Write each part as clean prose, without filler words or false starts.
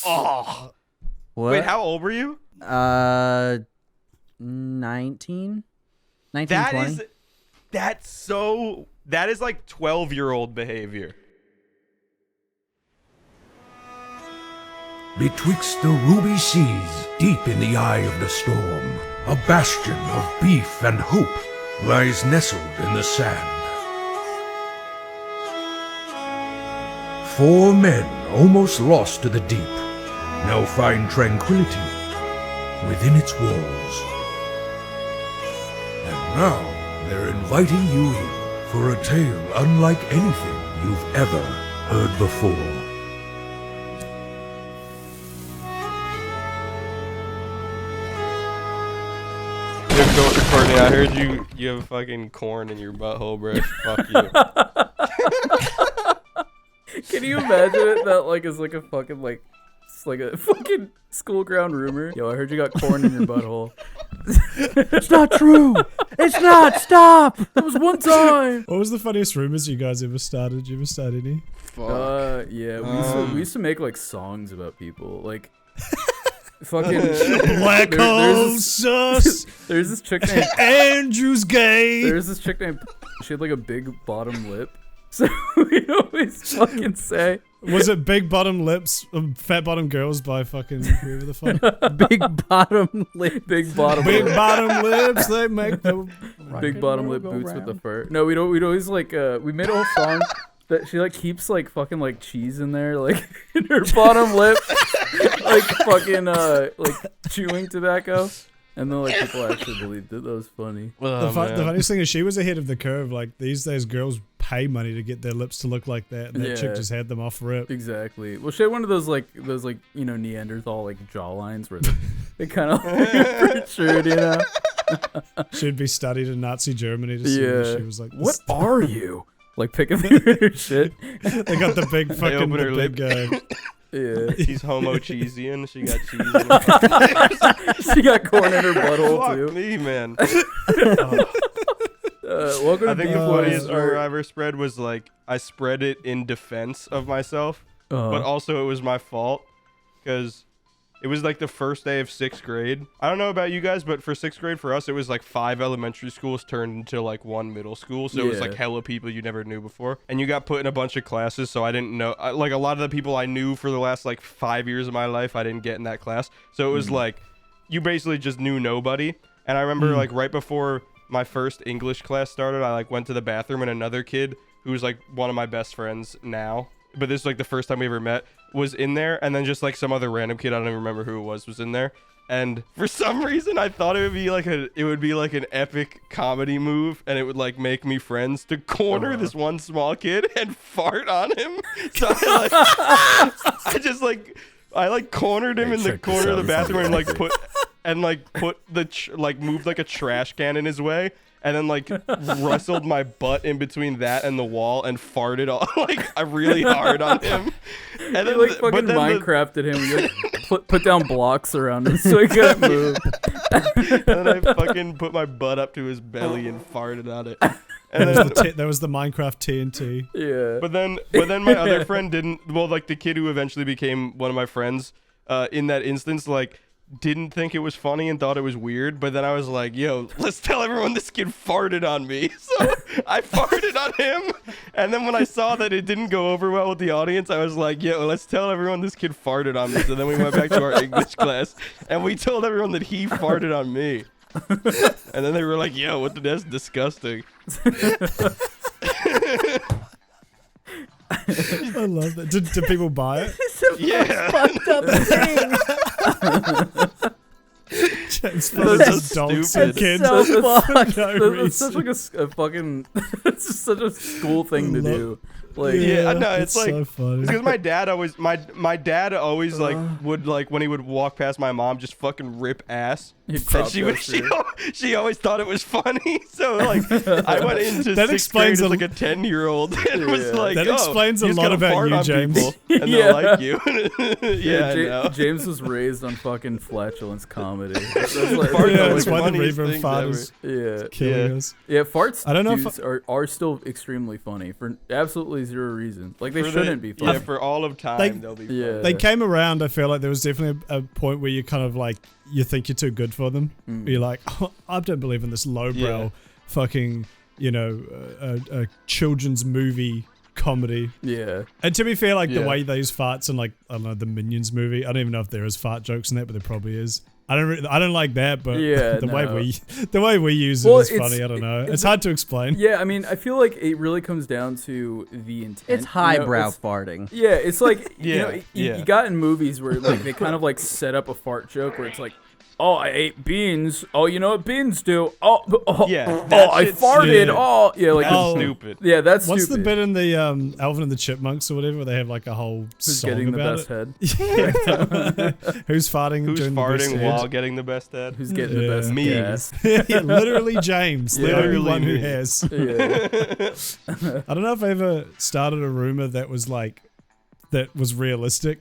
Oh. What? Wait, how old were you? 19? 19, That 20? that is like 12-year-old behavior. Betwixt the ruby seas, deep in the eye of the storm, a bastion of beef and hope lies nestled in the sand. 4 men, almost lost to the deep, now find tranquility within its walls. And now they're inviting you in for a tale unlike anything you've ever heard before. Courtney, I heard you have fucking corn in your butthole, bro. Fuck you. Can you imagine it? That like is like a fucking like, it's like a fucking school ground rumor. Yo, I heard you got corn in your butthole. It's not true. It's not. Stop. That was one time. What was the funniest rumors you guys ever started? Did you ever start any? Fuck. Yeah, we used to make like songs about people, like fucking Black hole sus. There's this chick named Andrew's gay. There's this chick named. She had like a big bottom lip, so we always fucking say. Was it Big Bottom Lips, Fat Bottom Girls by fucking whoever the fuck? Big bottom lip. Big bottom. Big lip. Bottom Lips, they make the Big bottom lip boots with the fur. No, we'd always like we made a whole song that she like keeps like fucking like cheese in there, like in her bottom lip, like fucking like chewing tobacco. And then like people actually believed it. That was funny. Oh, the funniest thing is she was ahead of the curve. Like these days, girls pay money to get their lips to look like that, and that chick just had them off rip. Exactly. Well, she had one of those you know Neanderthal like jawlines where they kind of protrude, you know. She'd be studied in Nazi Germany to see what she was like. What are you? Like picking through her shit. They got the big fucking open her lip. Yeah. She's homo cheesy and she got cheese in her. She got corn in her butthole Fuck too. me, man. Welcome I to think the BeefBoys. funniest rumor I ever spread was like I spread it in defense of myself, but also it was my fault because it was like the first day of 6th grade. I don't know about you guys, but for 6th grade for us, it was like 5 elementary schools turned into like 1 middle school. So it was like hella people you never knew before. And you got put in a bunch of classes. So I didn't know, like a lot of the people I knew for the last like 5 years of my life, I didn't get in that class. So it was like, you basically just knew nobody. And I remember like right before my first English class started, I like went to the bathroom and another kid who was like one of my best friends now, but this is like the first time we ever met, was in there, and then just like some other random kid, I don't even remember who it was in there. And for some reason I thought it would be like an epic comedy move, and it would like make me friends to corner this one small kid and fart on him. So I cornered him in the corner of the bathroom and moved like a trash can in his way, and then like wrestled my butt in between that and the wall and farted all like really hard on him. And then like fucking Minecrafted him. You, like, put down blocks around him so he couldn't move. And then I fucking put my butt up to his belly and farted on it. And there was the Minecraft TNT. Yeah. But then my other friend didn't. Well, like the kid who eventually became one of my friends, in that instance, like didn't think it was funny and thought it was weird. But then I was like, "Yo, let's tell everyone this kid farted on me." So I farted on him. And then when I saw that it didn't go over well with the audience, I was like, "Yo, let's tell everyone this kid farted on me." So then we went back to our English class and we told everyone that he farted on me. And then they were like, "Yo, that's disgusting." I love that. Did people buy it? Yeah. Fucked up thing. It's so adults stupid. and kids. So for fucked. no That's such like a fucking. It's just such a school thing to do. Like Yeah, no, it's like so funny. because my dad always like would like when he would walk past my mom just fucking rip ass. He'd And crop she dust her. always thought it was funny. So like I went into That 6th grade explains as a- like a 10-year-old and was Yeah. like, That "Oh, explains a you just lot gotta about fart you, on James." people, and Yeah. they'll like you." Yeah, I know. James was raised on fucking flatulence comedy. That's like, Fart Yeah, are that's the why the funniest reverb things fart ever. is yeah. killing Yeah. us. Yeah, farts I don't know if are still extremely funny. For absolutely absolutely zero reason. Like they For shouldn't be fun. Yeah, for all of time they'll be fun. Yeah. They came around. I feel like there was definitely a point where you kind of like you think you're too good for them. You're like, oh, I don't believe in this lowbrow fucking a children's movie comedy. Yeah. And to be fair, like the way they use farts in like I don't know the Minions movie. I don't even know if there is fart jokes in that, but there probably is. I don't like that, but the way we use it is funny. I don't know. It's hard to explain. Yeah, I mean, I feel like it really comes down to the intent. It's highbrow farting. Yeah, it's like you got in movies where like they kind of like set up a fart joke where it's like, oh, I ate beans. Oh, you know what beans do? I farted. Yeah. Oh, yeah, like that's stupid. Yeah, that's What's stupid. the bit in the Alvin and the Chipmunks or whatever? Where they have like a whole Who's song getting the about best it. head? Yeah. Who's farting? Who's during the best farting head? while getting the best head? Who's getting the best Me. gas? Yeah, literally James. Literally one who me. has. Yeah. I don't know if I ever started a rumor that was realistic.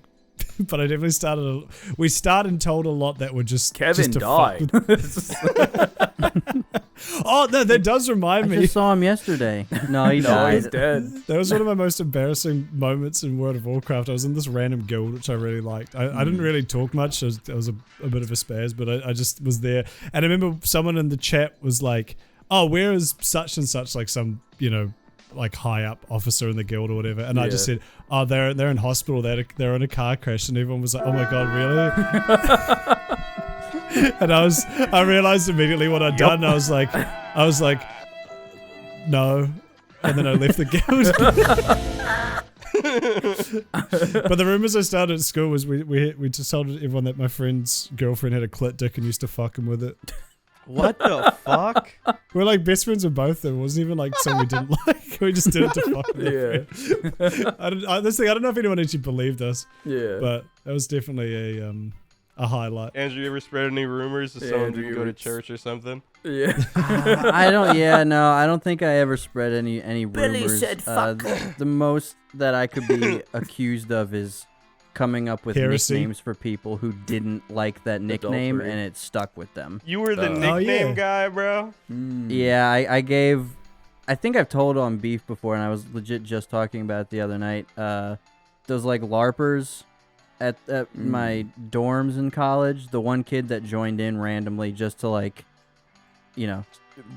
But I definitely we started and told a lot that were just Kevin just to died. Oh no, that does remind I me. just saw him yesterday. No, he No, died. he's dead. That was one of my most embarrassing moments in World of Warcraft. I was in this random guild, which I really liked. I didn't really talk much. I was a bit of a spaz, but I just was there. And I remember someone in the chat was like, oh, where is such and such, like some, like high up officer in the guild or whatever. And I just said, oh, they're in hospital. They're in a car crash. And everyone was like, oh my God, really? And I realized immediately what I'd done. I was like, no. And then I left the guild. But the rumors I started at school was we just told everyone that my friend's girlfriend had a clit dick and used to fuck him with it. What the fuck? We're like best friends with both of them. It wasn't even like something we didn't like. We just did it to fuck with I don't know if anyone actually believed us. Yeah. But that was definitely a highlight. Andrew, you ever spread any rumors that someone didn't go to church or something? Yeah. I don't think I ever spread any rumors. Billy said fuck. The most that I could be accused of is coming up with Heresy. nicknames for people who didn't like that nickname Adultery. and it stuck with them. You were the nickname guy, bro? Yeah, I think I've told on Beef before, and I was legit just talking about it the other night. Those like LARPers at my dorms in college, the one kid that joined in randomly just to like,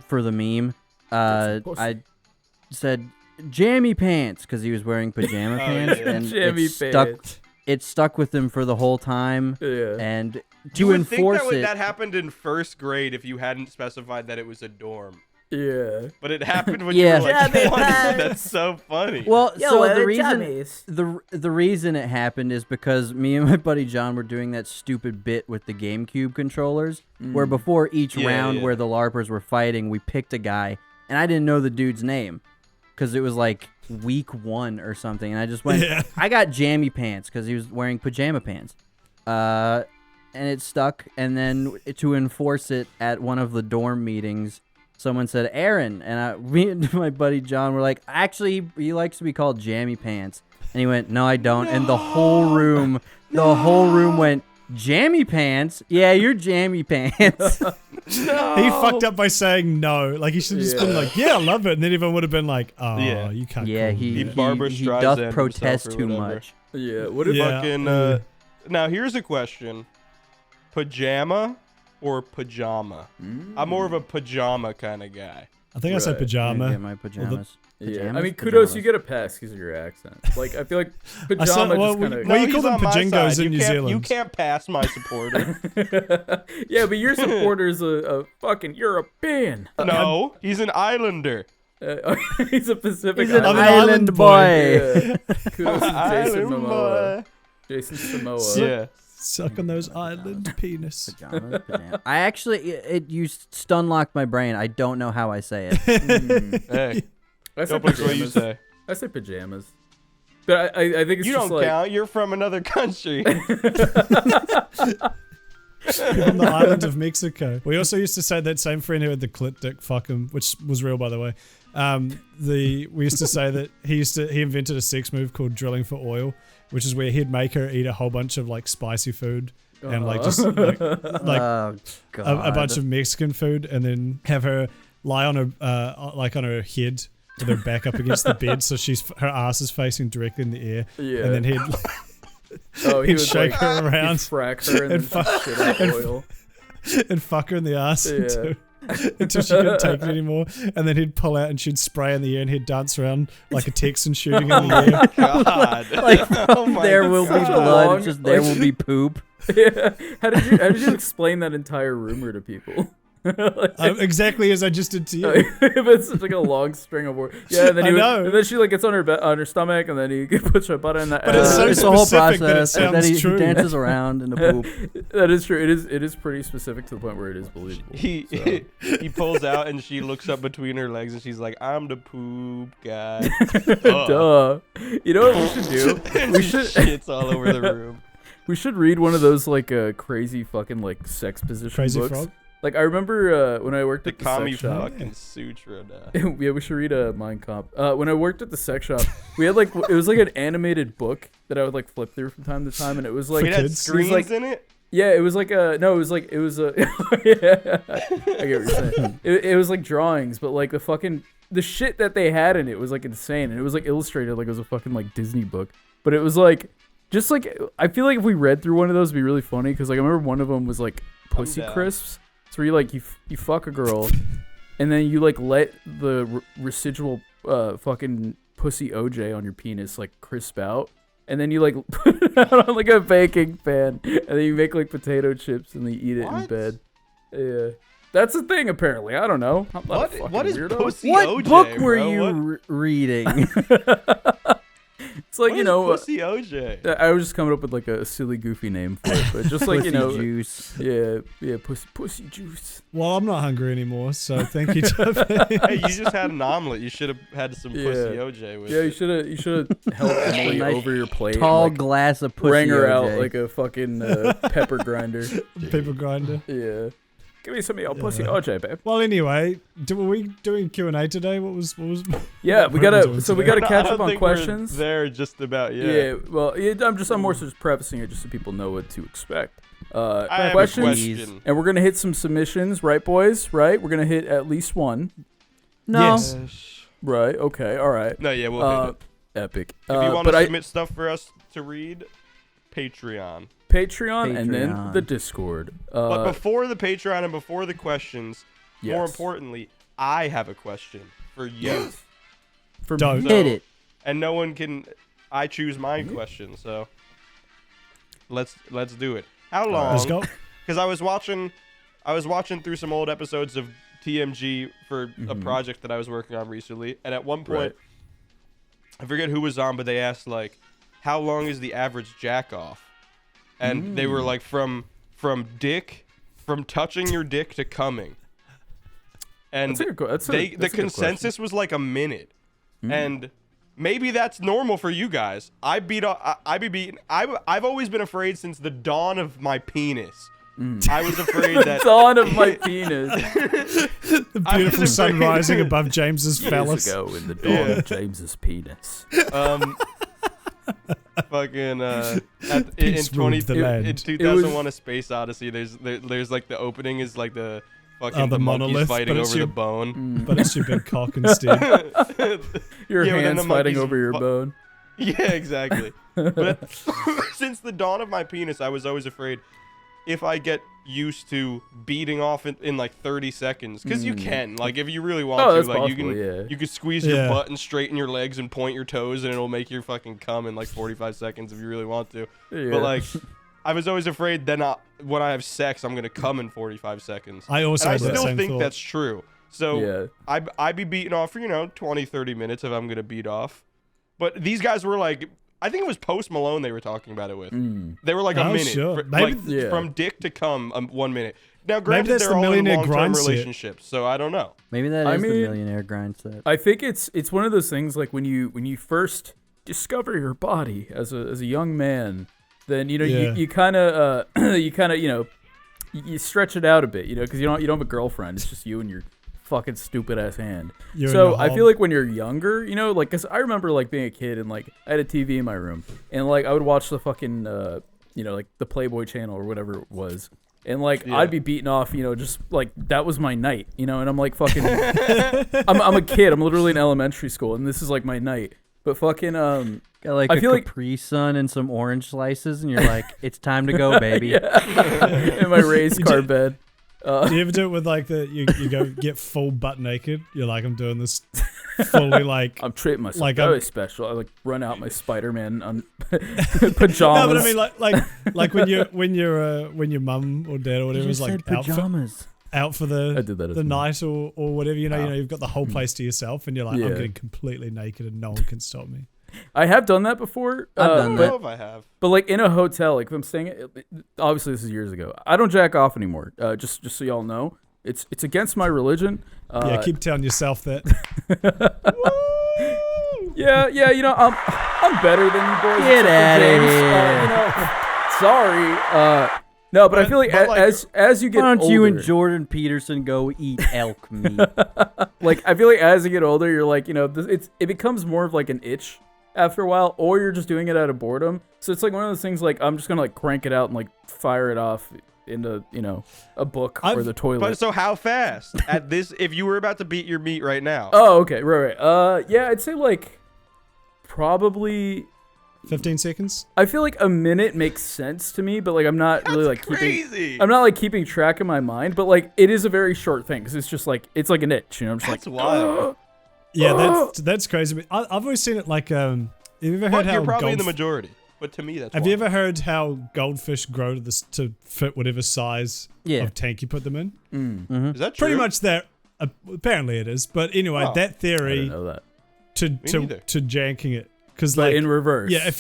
for the meme, I said jammy pants because he was wearing pajama pants, and Jammy it stuck with him for the whole time. Yeah. And You to would enforce think it, that happened in first grade if you hadn't specified that it was a dorm. Yeah. But it happened when you were like 20. That's so funny. well, Yo, so the the reason jammies. the reason it happened is because me and my buddy John were doing that stupid bit with the GameCube controllers, where before each round where the LARPers were fighting, we picked a guy, and I didn't know the dude's name because it was like week 1 or something, and I just went, I got jammy pants because he was wearing pajama pants, and it stuck. And then to enforce it at one of the dorm meetings, someone said Aaron, and me and my buddy John were like, actually, he likes to be called Jammy Pants, and he went, no, I don't, and the whole room went, Jammy Pants? Yeah, you're Jammy Pants. No. He fucked up by saying no. Like he should have just been like, yeah, I love it, and then everyone would have been like, oh, you can't. Yeah, call he me that. Barbra he Streisand does himself protest or too whatever. much. Yeah. What if Fucking, now here's a question. Pajama or pajama? I'm more of a pajama kind of guy. I think I said Right. pajama. Get my pajamas. Yeah, I Pajamas? mean, kudos, you Pajamas. get a pass because of your accent. Like, I feel like I pajama said, well, just kind of... Well, you he's call them on my pajingos side. in New You Zealand. can't pass my supporter. Yeah, but your supporter's a fucking European. No, he's an islander. He's a Pacific He's an I'm an Islander. island boy. Yeah. Kudos to Jason Island Momoa. boy. Jason Samoa. Yeah. Suck on those island penis. Pajamas. I actually, you stun locked my brain. I don't know how I say it. Hey, I say don't put what you pajamas. say. I say pajamas. But I think it's You just don't like... count. You're from another country. On the island of Mexico. We also used to say that same friend who had the clit dick, fuck him, which was real, by the way. We used to say that he invented a sex move called drilling for oil, which is where he'd make her eat a whole bunch of like spicy food and like just like Oh, God. a bunch of Mexican food, and then have her lie on her on her head with her back up against the bed, so her ass is facing directly in the air. Yeah. And then he'd he would shake like, her around, frack her, and then shit out oil. and fuck her in the ass until she couldn't take it anymore. And then he'd pull out and she'd spray in the air, and he'd dance around like a Texan shooting in the air. God. Like there will be blood, just there will be poop. Yeah. How did you explain that entire rumor to people? Exactly as I just did to you. It's like a long string of words. Yeah, and then and then she like gets on her stomach, and then he puts her butt in that. But it's so it's a whole specific that it process. And then sounds he true. dances around in the poop. That is true. It is pretty specific to the point where it is believable. He pulls out and she looks up between her legs and she's like, "I'm the poop guy." Duh. You know what we should do? We should shits all over the room. We should read one of those like crazy fucking like sex position Crazy books. Frog? Like I remember when I worked The at the commie sex shop. fucking sutra. Yeah, we should read a Mein Kampf. When I worked at the sex shop, we had like it was like an animated book that I would like flip through from time to time, and it was like It had kids? screens like, in it. yeah, it was like a no, it was a yeah. I get what you're saying. It was like drawings, but like the shit that they had in it was like insane, and it was like illustrated like it was a fucking like Disney book, but it was like. Just like I feel like if we read through one of those, it'd be really funny because like I remember one of them was like pussy crisps. So where you like you fuck a girl, and then you like let the residual fucking pussy OJ on your penis like crisp out, and then you like put it out on like a baking pan, and then you make like potato chips and then you eat it in bed. Yeah. That's the thing, apparently. I don't know. I'm not a fucking what is weirdo. pussy What OJ, book were bro? you reading? It's like, What you is know, pussy OJ. I was just coming up with like a silly, goofy name for it, but just like, Pussy you know, juice. yeah, pussy juice. Well, I'm not hungry anymore, so thank you, Toby. Hey, you just had an omelet. You should have had some pussy OJ with Yeah, it. you should have held Emily Nice over your plate, Tall and, like, glass of pussy. rang her out OJ. like a fucking pepper grinder. Paper grinder. Yeah, give me some of your pussy OJ, babe. Well, anyway, were we doing Q&A today? What was? Yeah, we what gotta. we're So we doing gotta I catch don't up on think we're questions. there just about Yeah. Well, I'm more so just prefacing it just so people know what to expect. I have a Questions, question. and we're gonna hit some submissions, right, boys? Right, we're gonna hit at least one. No. Yes. Right. Okay. All right. No, yeah, we'll hit it. Epic. If you want but to submit stuff for us to read, Patreon. And then Patreon. the Discord. But before the Patreon and before the questions, more Yes. importantly, I have a question for you. For Don't. So- Hit it. And no one can. I choose my question, so let's do it. How long? Let's go. Because I was watching through some old episodes of TMG for a project that I was working on recently, and at one point, Right. I forget who was on, but they asked like, "How long is the average jack off?" And they were like, from touching your dick to coming. And the consensus was like a minute, and maybe that's normal for you guys. I've always been afraid since the dawn of my penis. I was afraid that dawn of my penis. The beautiful sun rising above James's phallus. Years ago in the dawn of James's penis. Fucking Peace ruled the land. in 2001 A Space Odyssey, there's like the opening is like the fucking the the monkeys monolith, fighting but it's over your- the bone. But it's your big cock instead. Your Yeah, but then hands the fighting monkeys over your bone. Yeah, exactly. But since the dawn of my penis, I was always afraid if I get used to beating off in like 30 seconds, because you can, like, if you really want to, that's like, you possible, can yeah. you can squeeze your butt and straighten your legs and point your toes, and it'll make your fucking cum in like 45 seconds if you really want to. Yeah. But like, I was always afraid then when I have sex, I'm gonna come in 45 seconds. I also And I had that still same think thought. that's true. So Yeah. I'd be beating off for 20, 30 minutes if I'm gonna beat off. But these guys were like, I think it was Post Malone they were talking about it with. They were like a Oh, minute, sure. like from dick to cum, 1 minute. Now, granted, that's they're the all in millionaire long-term grind set. relationships, so I don't know. Maybe that I is the mean- millionaire grind set. I think it's one of those things like when you first discover your body as a young man, then Yeah. you kind of you stretch it out a bit, because you don't have a girlfriend. It's just you and your fucking stupid ass hand. You and So your I hob. feel like when you're younger, like, 'cause I remember like being a kid and like I had a TV in my room and like I would watch the fucking like the Playboy channel or whatever it was. And like I'd be beaten off, just like that was my night, and I'm like fucking I'm a kid. I'm literally in elementary school and this is like my night. But fucking got like I a feel Capri Sun and some orange slices and you're like, it's time to go, baby. in my raised car bed. Do you ever do it with like you go get full butt naked? You're like, I'm doing this fully like I'm treating myself like very special. I like run out my Spider-Man on pajamas. No, but I mean like when your mum or dad or whatever is like out for the night or whatever, you've got the whole place to yourself and you're like, I'm getting completely naked and no one can stop me. I have done that before. I've done that. I don't know if I have. But like in a hotel, like if I'm staying, obviously this is years ago. I don't jack off anymore. Just so y'all know, it's against my religion. Keep telling yourself that. yeah. I'm better than you boys. Get out of here. Sorry. No, but I feel like as you get older, why don't you and Jordan Peterson go eat elk meat? Like I feel like as you get older, you're like, it becomes more of like an itch after a while, or you're just doing it out of boredom. So it's like one of those things like I'm just gonna like crank it out and like fire it off into a book or the toilet. But so how fast at this? If you were about to beat your meat right now? Oh, okay, right. Yeah, I'd say like probably 15 seconds. I feel like a minute makes sense to me, but like I'm not really like crazy. I'm not like keeping track in my mind, but like it is a very short thing because it's just like it's like an itch, I'm just that's like wild. Yeah, that's crazy. I've always seen it like have you ever heard how you're probably in the majority, but to me that's have wild. you ever heard how goldfish grow to fit whatever size of tank you put them in? Mm-hmm. Is that true? Pretty much that. Apparently it is, but anyway, that theory I didn't know that. to janking it because But like in reverse. Yeah, if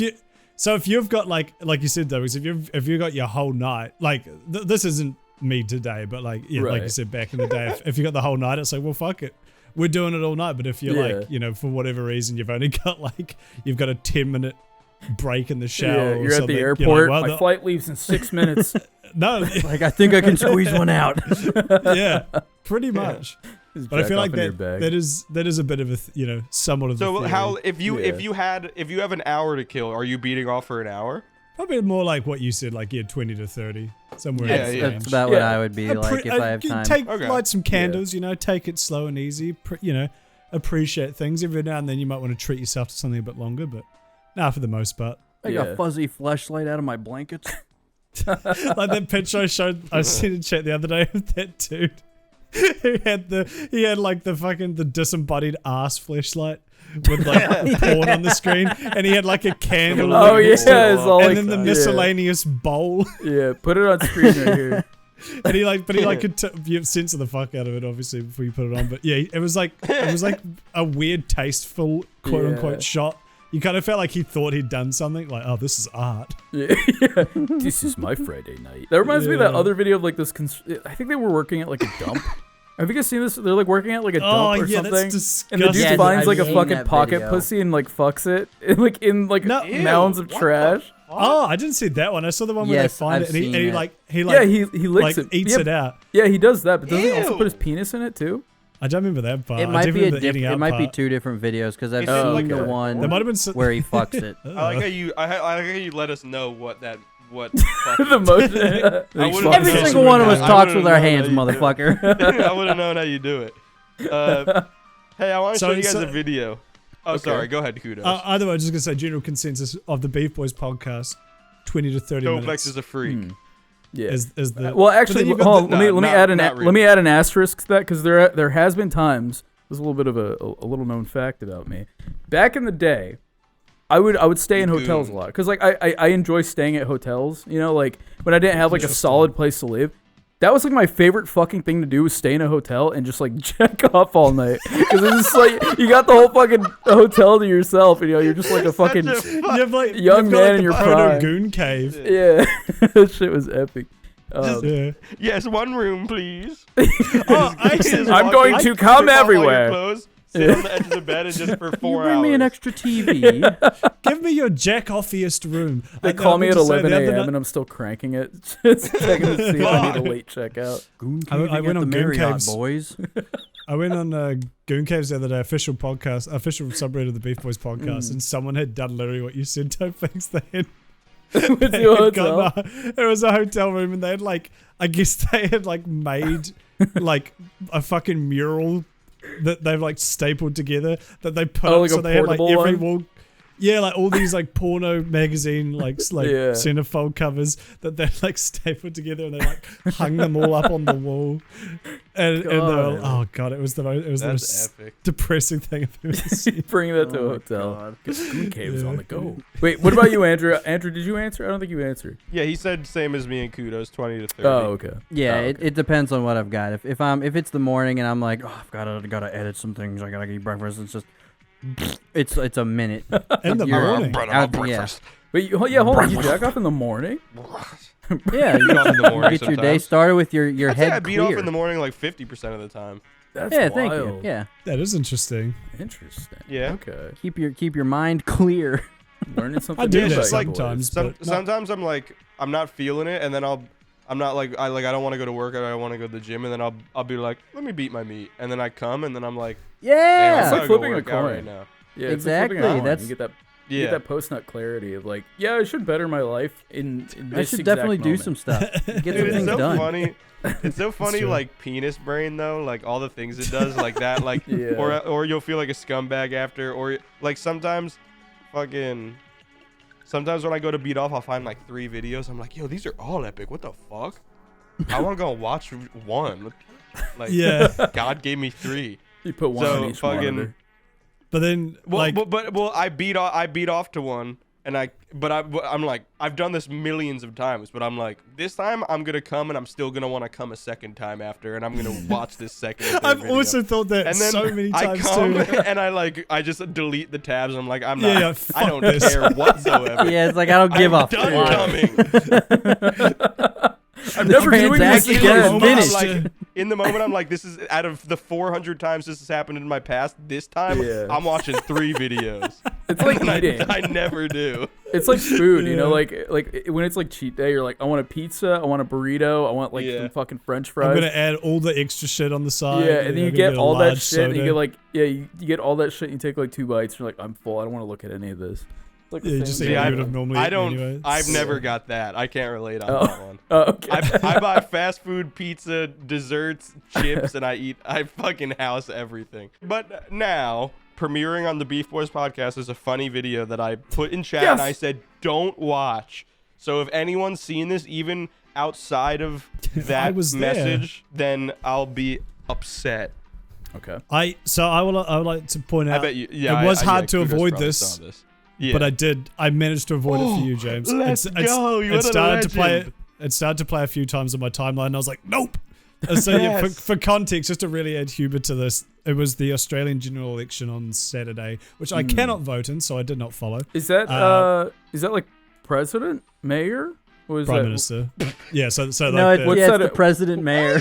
you've got like you said though, if you've got your whole night, like this isn't me today, but like like you said back in the day, if you got the whole night, it's like, well, fuck it, we're doing it all night. But if you're like for whatever reason you've only got you've got a 10-minute break in the shower, you're at the airport. My flight leaves in 6 minutes. No, like I think I can squeeze one out. Yeah, pretty much. But I feel like that is a bit of a somewhat of. So the how if you have an hour to kill, are you beating off for an hour? Probably more like what you said, like 20 to 30, somewhere. That's about what I would be like if I have time. Light some candles, take it slow and easy. Appreciate things. Every now and then you might want to treat yourself to something a bit longer, but for the most part. Make a fuzzy fleshlight out of my blankets. Like that picture I seen in chat the other day of that dude. He had the disembodied ass fleshlight with like porn on the screen, and he had like a candle. Oh yeah, it's all and like, then the miscellaneous bowl. Yeah, put it on screen right here. And he could you censor the fuck out of it obviously before you put it on. But yeah, it was like a weird, tasteful quote unquote shot. You kind of felt like he thought he'd done something, like, oh, this is art. Yeah. This is my Friday night. That reminds me of that other video of like this. I think they were working at like a dump. Have you guys seen this? They're like working at like a dump or something. That's disgusting. And the dude finds like a seen fucking that pocket video. pussy and like fucks it in mounds of trash. Oh, I didn't see that one. I saw the one where they find I've it and he he licks it, eats it out. Yeah, he does that, but doesn't he also put his penis in it too? I don't remember that part. It might be it might be two different videos because I've seen the one there might have been where he fucks it. I like how you let us know what the motion. Every single one of us talks with our hands, motherfucker. I would have known how you do it. Hey, I want to show you guys a video. Oh, sorry. Go ahead, Kudos. Either way, I was just gonna say general consensus of the BeefBoys podcast: 20 to 30 minutes. Flex is a freak. Yeah. Is the well, actually, hold on, let me add an asterisk to that because there has been times. There's a little bit of a little known fact about me. Back in the day, I would stay in hotels a lot because like I enjoy staying at hotels. Like when I didn't have like a solid place to live. That was like my favorite fucking thing to do was stay in a hotel and just like jack off all night because it's just like you got the whole fucking hotel to yourself and you're just like a fucking young man in your prime. Goon cave. Yeah, that shit was epic. Yes, one room, please. I'm going to come everywhere. Sit on the edge of the bed and just for 4 hours. Bring me an extra TV. Give me your jack-offiest room. They call me at 11 a.m. and I'm still cranking it, just checking to see if I need a late checkout. I went on Goon Caves, boys. I went on Goon Caves the other day, official subreddit of the BeefBoys podcast, and someone had done literally what you said, Dope. Thanks. It was a hotel room, and they had like, I guess they had like made like a fucking mural that they've like stapled together that they put up, like so they had like every one? wall. Yeah, like all these like porno magazine like centerfold covers that they like stapled together, and they like hung them all up on the wall. And they were, oh god, it was the most epic. depressing thing I've ever seen. Bring that to a hotel. Food caves on the go. Wait, what about you, Andrew? Andrew, did you answer? I don't think you answered. Yeah, he said same as me and Kudos, 20 to 30. Oh, okay. Yeah, it depends on what I've got. If it's the morning and I'm like, oh, I've gotta edit some things, I gotta eat breakfast. It's just it's a minute In the morning. Yeah. Wait, hold on. You jack off in the morning? Yeah, you off in the morning get your day sometimes. started with your I'd say head I beat clear. off in the morning like 50% of the time. That's Yeah, wild. thank you. Yeah, That is interesting. Interesting. Yeah. Okay. keep your mind clear. Learning something. I do new that about like you boys. sometimes. but Sometimes I'm like, I'm not feeling it, and then I'm not like, I don't want to go to work, or I want to go to the gym, and then I'll be like, let me beat my meat, and then I come, and then I'm like, Yeah, damn, It's I'm like gonna go flipping a work out coin. right now. Yeah, it's Exactly, Like flipping a coin. that's- You get Yeah. that post-nut clarity of like, yeah, I should better my life in I this should exact definitely do moment. some stuff. Get some Dude, it's things so done. funny. It's so funny, true. like penis brain though, like all the things it does, like that, like, Yeah. or you'll feel like a scumbag after, or like sometimes when I go to beat off, I'll find like 3 videos. I'm like, yo, these are all epic. What the fuck? How am I gonna watch one? Like, Yeah. God gave me 3. You put one So on each fucking- monitor. But then, Well, like, I beat off to one, and I'm like, I've done this millions of times, but I'm like, this time I'm gonna come, and I'm still gonna want to come a second time after, and I'm gonna watch this second. and third I've video. also thought that And then so many I times come, too. and I just delete the tabs. I'm like, I'm Yeah, not. yeah, I fuck don't this. care whatsoever. Yeah, it's like I don't give I'm a done fuck. coming. I'm never doing this transaction again. is I'm finished. like, in the moment, I'm like, this is out of the 400 times this has happened in my past. This time, Yeah. I'm watching 3 videos. It's like And eating. I never do. It's like food, you know, like when it's like cheat day, you're like, I want a pizza, I want a burrito, I want like some fucking French fries. I'm gonna add all the extra shit on the side. Yeah, and then you I'm gonna get a all that large shit, and you soda. get like, you get all that shit, and you take like 2 bites, and you're like, I'm full, I don't want to look at any of this. It's like the Yeah, you same just thing. eat what I you would have normally I eaten don't. anyway. I've never got that. I can't relate on Oh. that one. Oh, okay. I buy fast food, pizza, desserts, chips, and I fucking house everything. But now, premiering on the Beef Boys podcast is a funny video that I put in chat, and I said, don't watch. So if anyone's seen this, even outside of that was there. message, then I'll be upset. Okay. I would like to point out. I bet you. Yeah, it was I- hard yeah, to Kudos avoid probably this, saw this. Yeah. but I managed to avoid it for you, James. Let's go. You're it the started to play. legend. It started to play a few times on my timeline, and I was like, nope. And so yeah, Yes. for context, just to really add humor to this, it was the Australian general election on Saturday, which I cannot vote in, so I did not follow. Is that like president, mayor? Or is Prime that, Minister. Yeah, so No, like it's that the it- president mayor.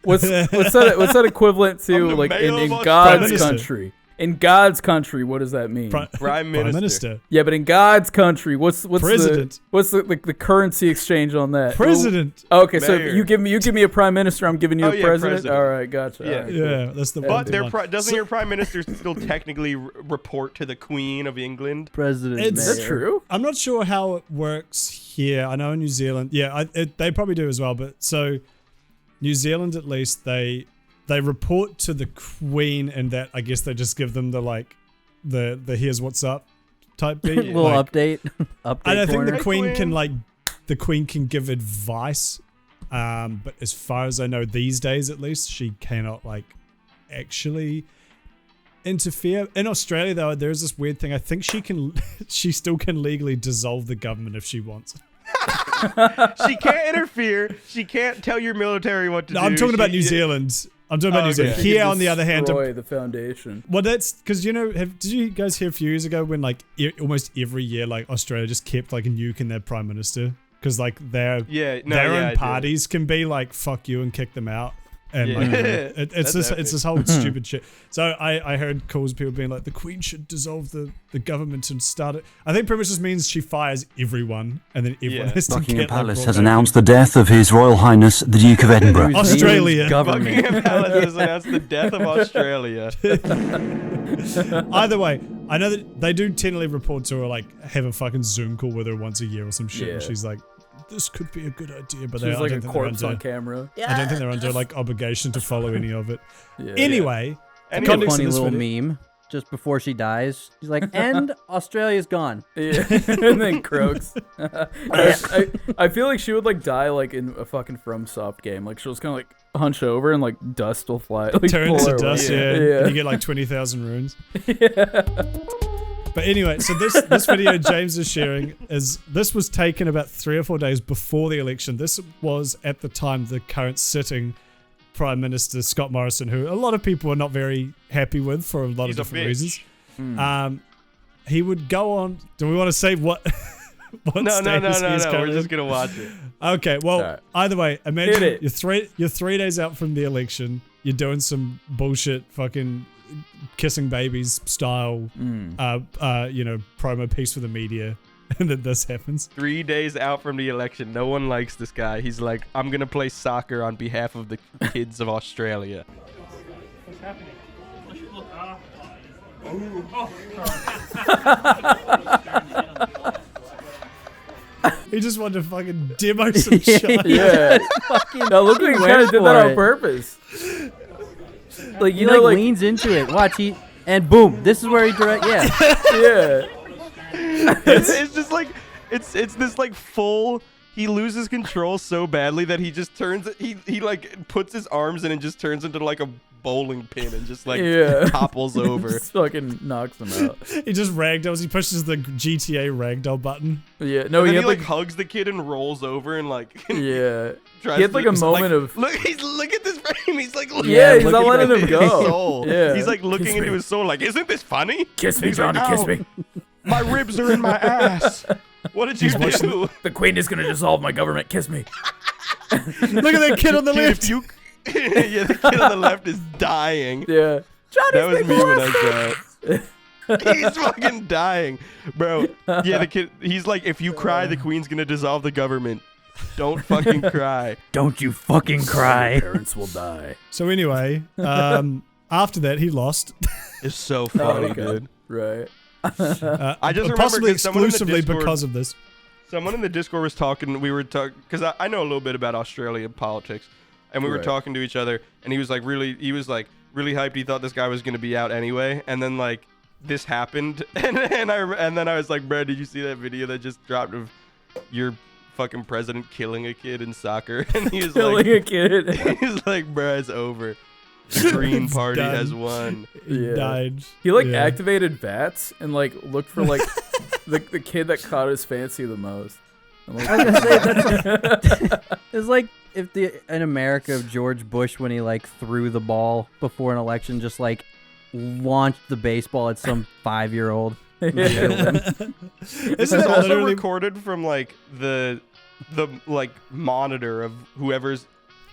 What's that equivalent I'm to the like mayor in of God's Australia. country? In God's country, what does that mean? Prime Minister. Yeah, but in God's country, what's President. the currency exchange on that? President. Okay, so Mayor. if you give me a prime minister, I'm giving you Oh, a yeah, president. president. All right, gotcha. Yeah. All right, Yeah, that's the But one. doesn't your prime minister still technically report to the Queen of England? President It's- mayor. Is that true? I'm not sure how it works here. I know in New Zealand, yeah, they probably do as well. But so New Zealand, at least, they report to the Queen, and that I guess they just give them the here's what's up type beat. Little Like, update. Update and I think corner. the Queen Queen. can the Queen can give advice, but as far as I know, these days at least, she cannot actually interfere. In Australia, though, there's this weird thing. I think she still can legally dissolve the government if she wants. She can't interfere. She can't tell your military what to do. No, I'm talking about She- New Zealand. I'm talking about New Zealand. okay. You Here, can on the other hand, destroy the foundation. well, that's because did you guys hear a few years ago when almost every year Australia just kept nuking their prime minister because their own I did. parties can be fuck you and kick them out. And Yeah. it's That's this whole stupid shit. So I heard calls of people being like, the Queen should dissolve the government and start it. I think pretty much just means she fires everyone, and then everyone Yeah. has to Buckingham get Palace brought has back. announced the death of His Royal Highness the Duke of Edinburgh. New Australia. Zealand's government. Buckingham Palace has announced the death of Australia. Either way, I know that they do tend to report to her, like, have a fucking Zoom call with her once a year or some shit. And she's like, this could be a good idea. But she's like a corpse on camera. I don't think they're under, like, obligation to follow any of it. Yeah. Anyway. A funny little meme. Just before she dies, she's like, and Australia's gone. Yeah, and then croaks. I feel like she would like die like in a fucking FromSoft game. Like she'll just kind of like hunch over and like dust will fly. Like, turn to dust, yeah. And you get like 20,000 runes. Yeah. But anyway, so this video James is sharing this was taken about 3 or 4 days before the election. This was at the time the current sitting Prime Minister Scott Morrison, who a lot of people are not very happy with for a lot of different reasons. He would go on. Do we want to say what? No. We're just gonna watch it. Okay. Well, either way, imagine you're 3 days out from the election. You're doing some bullshit, fucking kissing babies style, promo piece for the media. And then this happens. 3 days out from the election, no one likes this guy. He's like, I'm gonna play soccer on behalf of the kids of Australia. What's happening? He just wanted to fucking demo some shit. Yeah. That looked like he kind of did that on purpose. Like he leans into it. Watch and boom. This is where he Yeah. It's just like it's this like full. He loses control so badly that he just turns. He like puts his arms in and just turns into like a bowling pin and just like topples over. Just fucking knocks him out. He just ragdolls. He pushes the GTA ragdoll button. Yeah. No, he like hugs the kid and rolls over and like he had like a moment of look at this frame. He's like he's not letting him go. Soul. Yeah. He's like looking into his soul like, isn't this funny? Kiss me, Johnny. Kiss me. My ribs are in my ass. What did you do? The Queen is gonna dissolve my government. Kiss me. Look at that kid on the left. Yeah, the kid on the left is dying. Yeah. That was me when I saw it. He's fucking dying. Bro, yeah, the kid, he's like, if you cry, the Queen's gonna dissolve the government. Don't fucking cry. Don't you fucking cry. Your parents will die. So anyway, after that, he lost. It's so funny, dude. Right. I just remember possibly exclusively because of this. Someone in the Discord was talking. We were talking because I know a little bit about Australian politics, and we were talking to each other. And he was like really hyped. He thought this guy was gonna be out anyway. And then like this happened, and then I was like, bro, did you see that video that just dropped of your fucking president killing a kid in soccer? And he was killing a kid. He's like, bro, it's over. The Green Party has won. He died. He activated bats and like looked for like the kid that caught his fancy the most. I was gonna say it's like if in America if George Bush when he like threw the ball before an election just like launched the baseball at some 5-year-old. Isn't it also recorded from like the like monitor of whoever's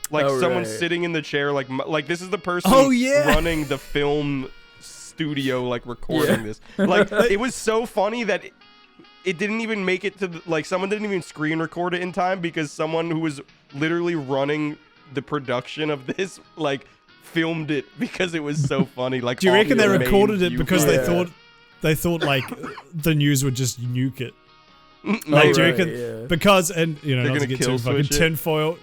like someone's sitting in the chair like this is the person running the film studio like recording this. Like it was so funny that it didn't even make it to like someone didn't even screen record it in time because someone who was literally running the production of this like filmed it because it was so funny. Like, do you reckon they recorded it because they thought like the news would just nuke it? Like, do you reckon because and you know not to get too fucking tinfoil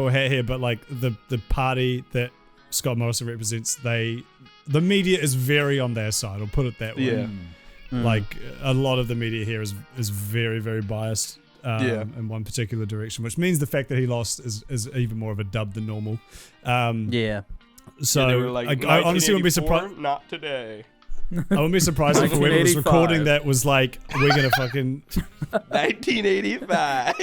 hat here, but like the party that Scott Morrison represents, the media is very on their side. I'll put it that way. Yeah. Like a lot of the media here is very very biased in one particular direction, which means the fact that he lost is even more of a dub than normal. So they were like, I honestly wouldn't be surprised. Not today. I wouldn't be surprised if whoever was recording that was like, we're gonna fucking 1985.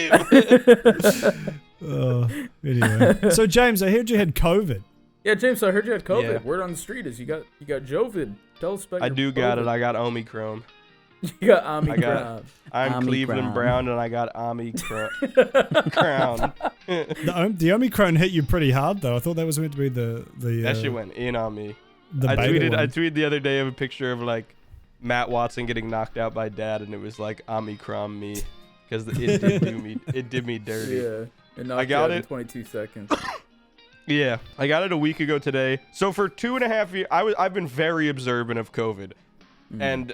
Anyway, so James, I heard you had COVID. Yeah, James, I heard you had COVID. Yeah. Word on the street is you got Jovid. Tell us about I your do COVID. got it. I got Omicron. You got Omicron. I'm Cleveland Brown and I got Omicron. The Omicron hit you pretty hard though. I thought that was meant to be the that shit went in on me. I tweeted the other day of a picture of like Matt Watson getting knocked out by Dad, and it was like Omicron me because it did me dirty. Yeah, and I got it in 22 seconds. Yeah, I got it a week ago today. So for 2.5 years, I've been very observant of COVID, and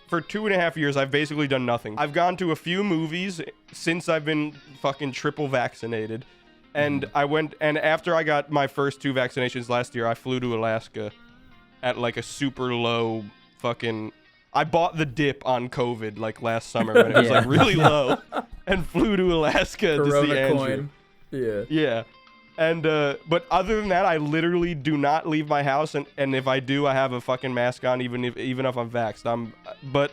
for 2.5 years, I've basically done nothing. I've gone to a few movies since I've been fucking triple vaccinated. And I went, and after I got my first 2 vaccinations last year, I flew to Alaska at like a super low fucking, I bought the dip on COVID like last summer when it was like really low and flew to Alaska to see Andrew. Coin. Yeah. Yeah. And, but other than that, I literally do not leave my house. And if I do, I have a fucking mask on, even if I'm vaxxed. But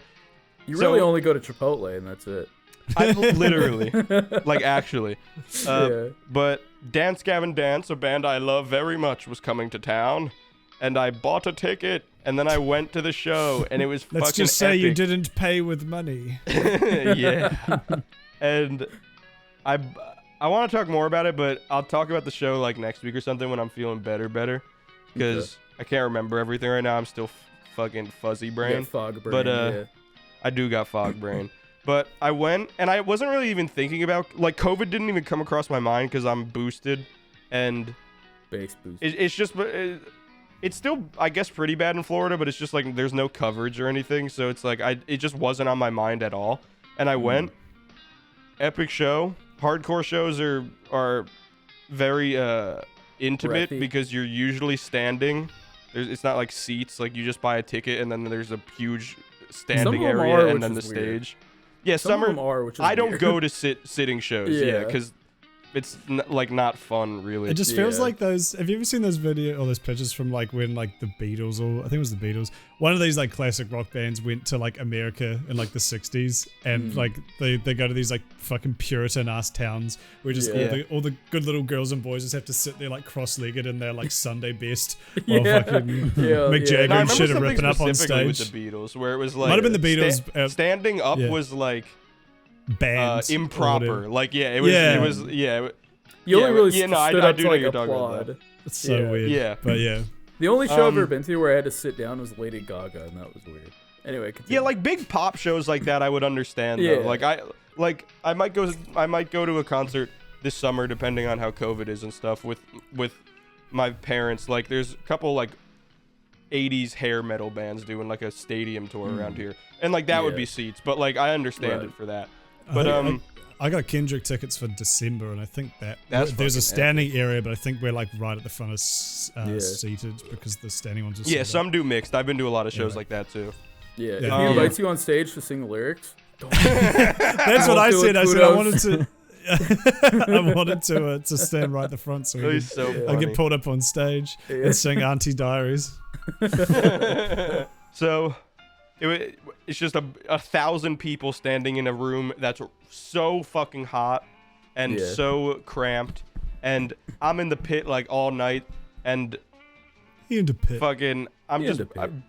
you really only go to Chipotle and that's it. I literally, like actually. But Dance Gavin Dance, a band I love very much, was coming to town. And I bought a ticket. And then I went to the show. And it was fucking Let's just say epic. you didn't pay with money. Yeah. And I want to talk more about it, but I'll talk about the show like next week or something when I'm feeling better. Because I can't remember everything right now. I'm still fucking fuzzy brain. Yeah, fog brain. But I do got fog brain. But I went, and I wasn't really even thinking about, like, COVID didn't even come across my mind because I'm boosted. And base boost. it's just, it's still, I guess, pretty bad in Florida, but it's just like there's no coverage or anything. So it's like, it just wasn't on my mind at all. And I went, epic show. Hardcore shows are very intimate Breathy. because you're usually standing. It's not like seats, like you just buy a ticket and then there's a huge standing area and then the stage. Yeah, some of them are, which is I don't weird. go to sitting shows. Yeah, because it's like not fun really. It just feels like those. Have you ever seen those those pictures from like when like the Beatles, or I think it was the Beatles, one of these like classic rock bands went to like America in like the 60s, and like they go to these like fucking Puritan ass towns where just all the good little girls and boys just have to sit there like cross-legged in their like Sunday best while fucking Mick Jagger and shit are ripping up on stage. With the Beatles, where it was like might have been the Beatles. Standing up was like. Bands improper, like it was you only really stood I up do to know like you're talking about applaud. that. It's so weird. But the only show I've ever been to where I had to sit down was Lady Gaga, and that was weird. Anyway, continue. Yeah, like big pop shows like that I would understand though. Like I might go to a concert this summer depending on how COVID is and stuff with my parents. Like there's a couple like 80s hair metal bands doing like a stadium tour around here, and like that would be seats, but like I understand it for that. But I got Kendrick tickets for December, and I think that's there's a standing area, but I think we're like right at the front of seated because the standing ones are some do mixed. I've been to a lot of shows like that too. Yeah, if he invites you on stage to sing the lyrics, that's what I said. I said I wanted to. I wanted to stand right at the front so I get pulled up on stage and sing Auntie Diaries. So it's just 1,000 people standing in a room that's so fucking hot and so cramped, and I'm in the pit like all night, and fucking I'm just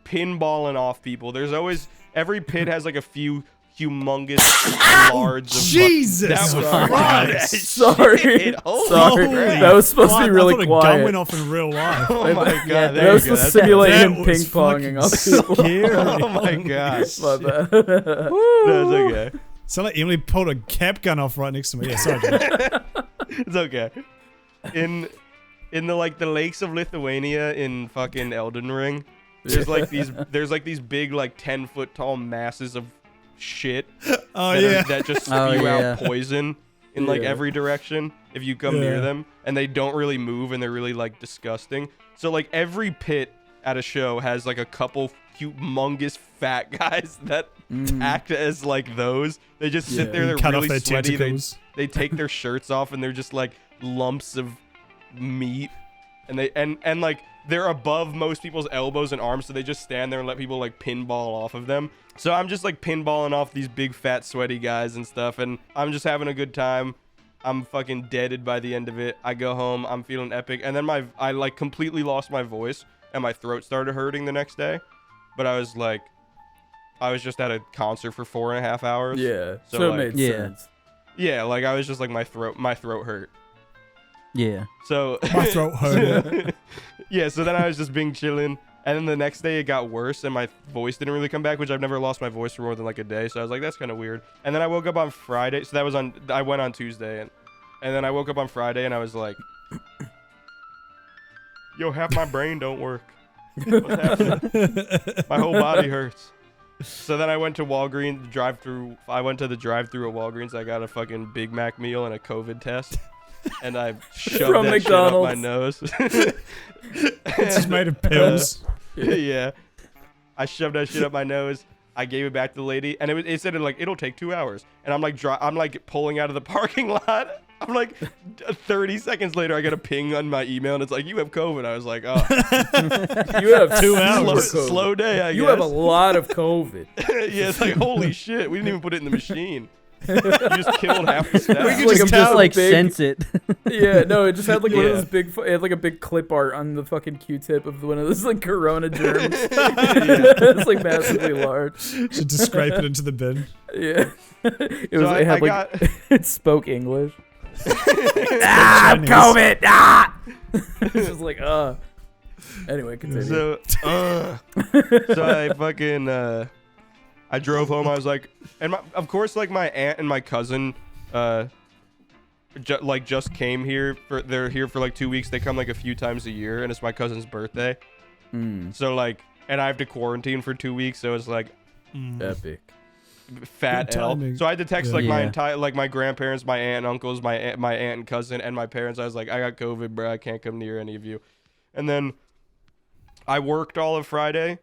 pinballing off people. There's always, every pit has like a few humongous large of Jesus Christ. Sorry. That was supposed to be really quiet. A gun went off in real life. Oh my god. That was supposed to simulate him ping-ponging off people. Oh my gosh. My bad. That's okay. Sound like Emily pulled a cap gun off right next to me. Yeah, sorry, John. It's okay. In the like the lakes of Lithuania in fucking Elden Ring, there's like these big like 10-foot tall masses of shit that just spew out poison in like every direction if you come near them, and they don't really move and they're really like disgusting. So like every pit at a show has like a couple humongous fat guys that act as like those. They just sit there, they're cut really off their sweaty. They take their shirts off and they're just like lumps of meat, and like they're above most people's elbows and arms, so they just stand there and let people like pinball off of them. So I'm just like pinballing off these big fat sweaty guys and stuff, and I'm just having a good time. I'm fucking deaded by the end of it. I go home, I'm feeling epic, and then I like completely lost my voice and my throat started hurting the next day. But I was just at a concert for 4.5 hours. Yeah. So like, it made sense. Yeah, like I was just like my throat hurt. Yeah. So my throat hurt. Yeah, so then I was just being chilling, and then the next day it got worse and my voice didn't really come back, which I've never lost my voice for more than like a day. So I was like, that's kind of weird. And then I woke up on Friday. So I went on Tuesday, and then I woke up on Friday and I was like, yo, half my brain don't work. What's happening? My whole body hurts. So then I went to Walgreens drive-through. I went to the drive-through at Walgreens. I got a fucking Big Mac meal and a COVID test, and I shoved From that McDonald's. shit up my nose. It's just made of pills. Yeah, I shoved that shit up my nose. I gave it back to the lady, and it said it'll take 2 hours. And I'm like pulling out of the parking lot. I'm like 30 seconds later, I get a ping on my email, and it's like, you have COVID. I was like, oh, You have 2 hours. slow day. I You guess. have a lot of COVID. Yeah, it's like, holy shit, we didn't even put it in the machine. You just killed half the staff. We could just like sense it. Yeah, no, it just had like one of Yeah. those big. It had like a big clip art on the fucking Q-tip of one of those like Corona germs. It's like massively large. Should just scrape it into the bin. Yeah, it was. So It had I like it spoke English. Chinese. COVID. It's just like Anyway, continue. So, so I fucking I drove home. I was like, and of course, like my aunt and my cousin, just came here they're here for like 2 weeks. They come like a few times a year, and it's my cousin's birthday. So like, and I have to quarantine for 2 weeks. So it's like Epic. fat Good L. timing. So I had to text Yeah. like my Yeah. entire, like my grandparents, my aunt and uncles, my aunt and cousin, and my parents. I was like, I got COVID, bro. I can't come near any of you. And then I worked all of Friday,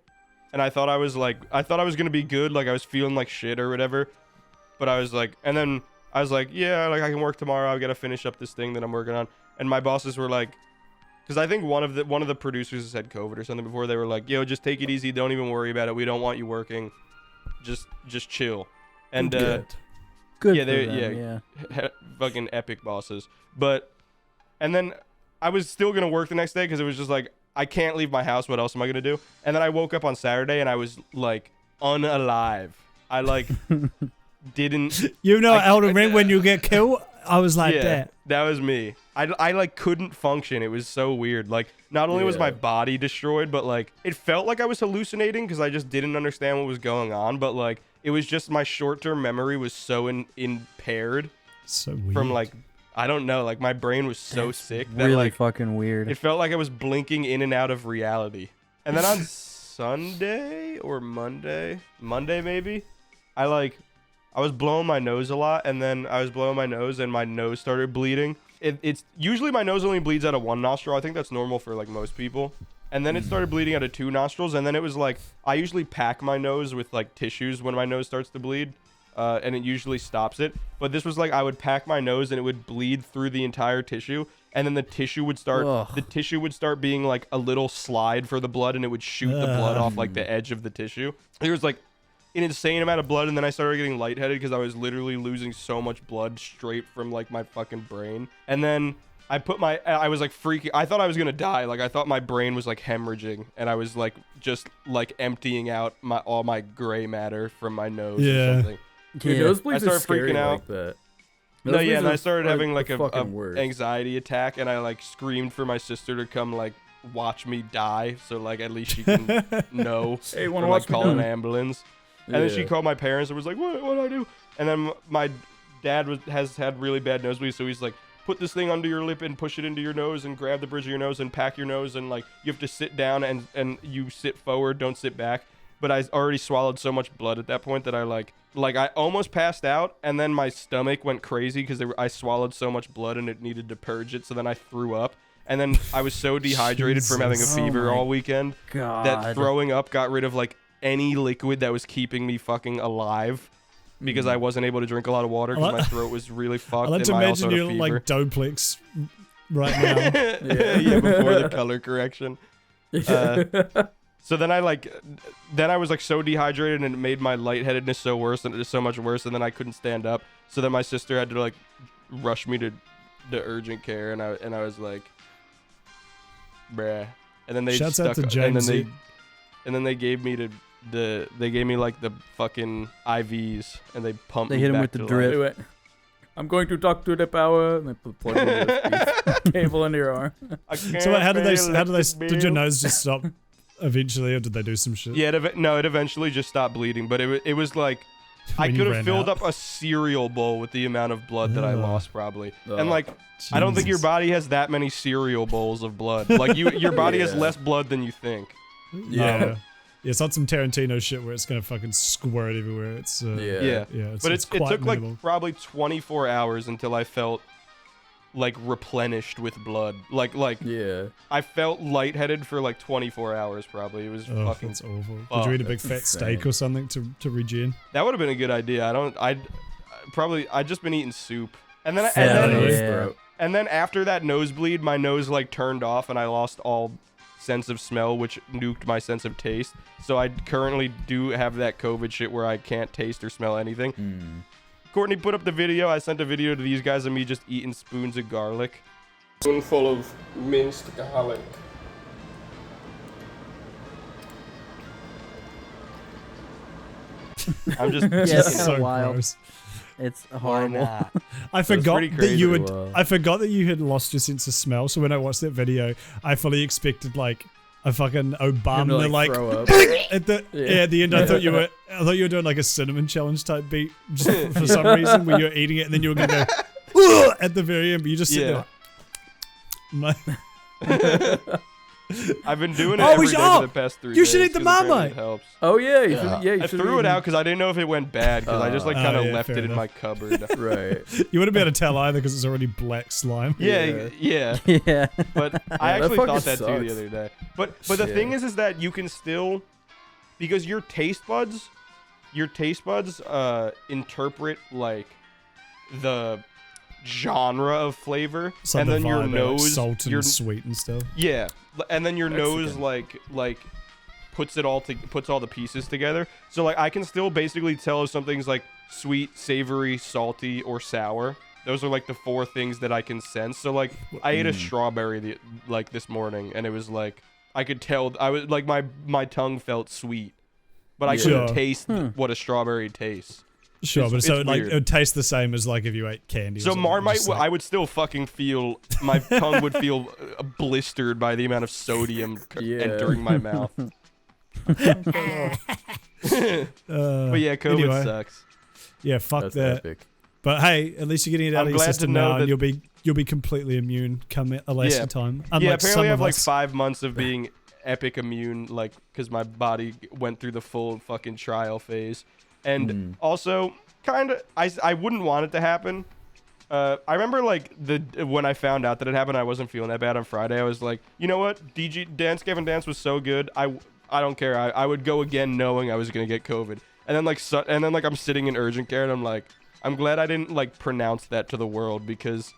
and I thought I was gonna be good. Like I was feeling like shit or whatever. But I was like, and then I was like, yeah, like I can work tomorrow. I gotta finish up this thing that I'm working on. And my bosses were like, because I think one of the producers has had COVID or something before. They were like, yo, just take it easy. Don't even worry about it. We don't want you working. Just chill. And Good. Good. Yeah, for they- them, yeah. Fucking epic bosses. But and then I was still gonna work the next day because it was just like, I can't leave my house. What else am I gonna do? And then I woke up on Saturday and I was like unalive. I like didn't. You know, I- Elden Ring, when you get killed, I was like Yeah, that. that was me. I like couldn't function. It was so weird. Like not only was Yeah. my body destroyed, but like it felt like I was hallucinating because I just didn't understand what was going on. But like it was just my short-term memory was so impaired So weird. from like, I don't know, like my brain was so sick that Really like fucking weird. it felt like I was blinking in and out of reality. And then on Sunday or Monday maybe, I was blowing my nose a lot, and then I was blowing my nose and my nose started bleeding. It's usually my nose only bleeds out of one nostril. I think that's normal for like most people. And then it started bleeding out of 2 nostrils, and then it was like, I usually pack my nose with like tissues when my nose starts to bleed, and it usually stops it. But this was like, I would pack my nose and it would bleed through the entire tissue, and then the tissue would start being like a little slide for the blood, and it would shoot the blood off like the edge of the tissue. There was like an insane amount of blood, and then I started getting lightheaded because I was literally losing so much blood straight from like my fucking brain. And then I was like freaking. I thought I was gonna die. Like I thought my brain was like hemorrhaging, and I was like just like emptying out all my gray matter from my nose. Yeah. Or something. Dude, I nosebleeds are started scary freaking out. like that. No, yeah, Nosebleeds and I are, started having like the a fucking worst. anxiety attack, and I like screamed for my sister to come like watch me die, so like at least she can know. Hey, wanna or, like, watch me call an die? ambulance. And then she Yeah. called my parents and was like, what do I do? And then my dad has had really bad nosebleeds, so he's like, put this thing under your lip and push it into your nose and grab the bridge of your nose and pack your nose, and like you have to sit down and you sit forward, don't sit back. But I already swallowed so much blood at that point that I like I almost passed out, and then my stomach went crazy because I swallowed so much blood and it needed to purge it, so then I threw up. And then I was so dehydrated from having a Jesus. fever Oh my all weekend God. that throwing up got rid of like any liquid that was keeping me fucking alive, because I wasn't able to drink a lot of water because my throat was really I fucked. like And to I also imagine had a you like fever. Doplex right now. Yeah, before the color correction. So then I was like so dehydrated, and it made my lightheadedness so much worse, and then I couldn't stand up. So then my sister had to like rush me to the urgent care, and I was like, bruh. And then they Shouts stuck, out to and Jamesy. then they gave me they gave me like the fucking IVs, and they pumped They me hit him back with the to drip. They went, I'm going to talk to the power, and they plug the USB cable into your arm. life. So how did did your nose just stop eventually, or did they do some shit? Yeah, it eventually just stopped bleeding, but it was like I When you could have ran filled out. up a cereal bowl with the amount of blood that I Ugh. lost probably. Ugh. And like I don't think your Jesus. body has that many cereal bowls of blood. Like your body has Yeah. less blood than you think. Yeah. Yeah, it's not some Tarantino shit where it's gonna fucking squirt everywhere. It's yeah. But it quite took minimal. like probably 24 hours until I felt like replenished with blood. Like I felt lightheaded for like 24 hours probably. It was fucking. That's awful. Did you eat a big fat steak or something to regen? That would have been a good idea. I'd just been eating soup. And then and then after that nosebleed, my nose like turned off and I lost all sense of smell, which nuked my sense of taste. So I currently do have that COVID shit where I can't taste or smell anything. Courtney put up the video. I sent a video to these guys of me just eating spoons of garlic. Spoonful of minced garlic. I'm just it's so wild. gross. It's horrible. I forgot that you would. Wow. I forgot that you had lost your sense of smell. So when I watched that video, I fully expected like a fucking Obama like throw up. at the end. I thought you were doing like a cinnamon challenge type beat just for some reason when you were eating it, and then you were gonna go at the very end, but you just sit there like, I've been doing it every day for the past 3 days. You should eat the 'cause apparently Marmite. It helps. Oh yeah, you I should threw it out because I didn't know if it went bad because I just like kind of left fair it in enough. my cupboard. Right. you wouldn't be able to tell either because it's already black slime. Yeah. Yeah. But I actually fucking thought that too sucks. the other day. But the thing is that you can still, because your taste buds interpret like the genre of flavor, It's like and the then your vibe, nose, like salt and your sweet and stuff. yeah, and then your nose Mexican. like puts all the pieces together. So like I can still basically tell if something's like sweet, savory, salty, or sour. Those are like the 4 things that I can sense. So like I ate a strawberry this morning, and it was like I could tell I was like my tongue felt sweet, but I couldn't taste what a strawberry tastes. Sure, It's- but so it's like weird. it would taste the same as like if you ate candy. or So something, Marmite, just like- I would still fucking feel my tongue would feel blistered by the amount of sodium entering my mouth. But yeah, COVID anyway. sucks. Yeah, fuck That's that. epic. But hey, at least you're getting it out I'm of your glad to system know now, and that- you'll be completely immune come election time. Unlike Yeah, apparently some I have of like us. 5 months of being epic immune, like because my body went through the full fucking trial phase, and also kind of I wouldn't want it to happen. I remember like when I found out that it happened, I wasn't feeling that bad on Friday. I was like, you know what, Gavin Dance was so good. I don't care. I would go again knowing I was gonna get COVID, and then like I'm sitting in urgent care and I'm like, I'm glad I didn't like pronounce that to the world because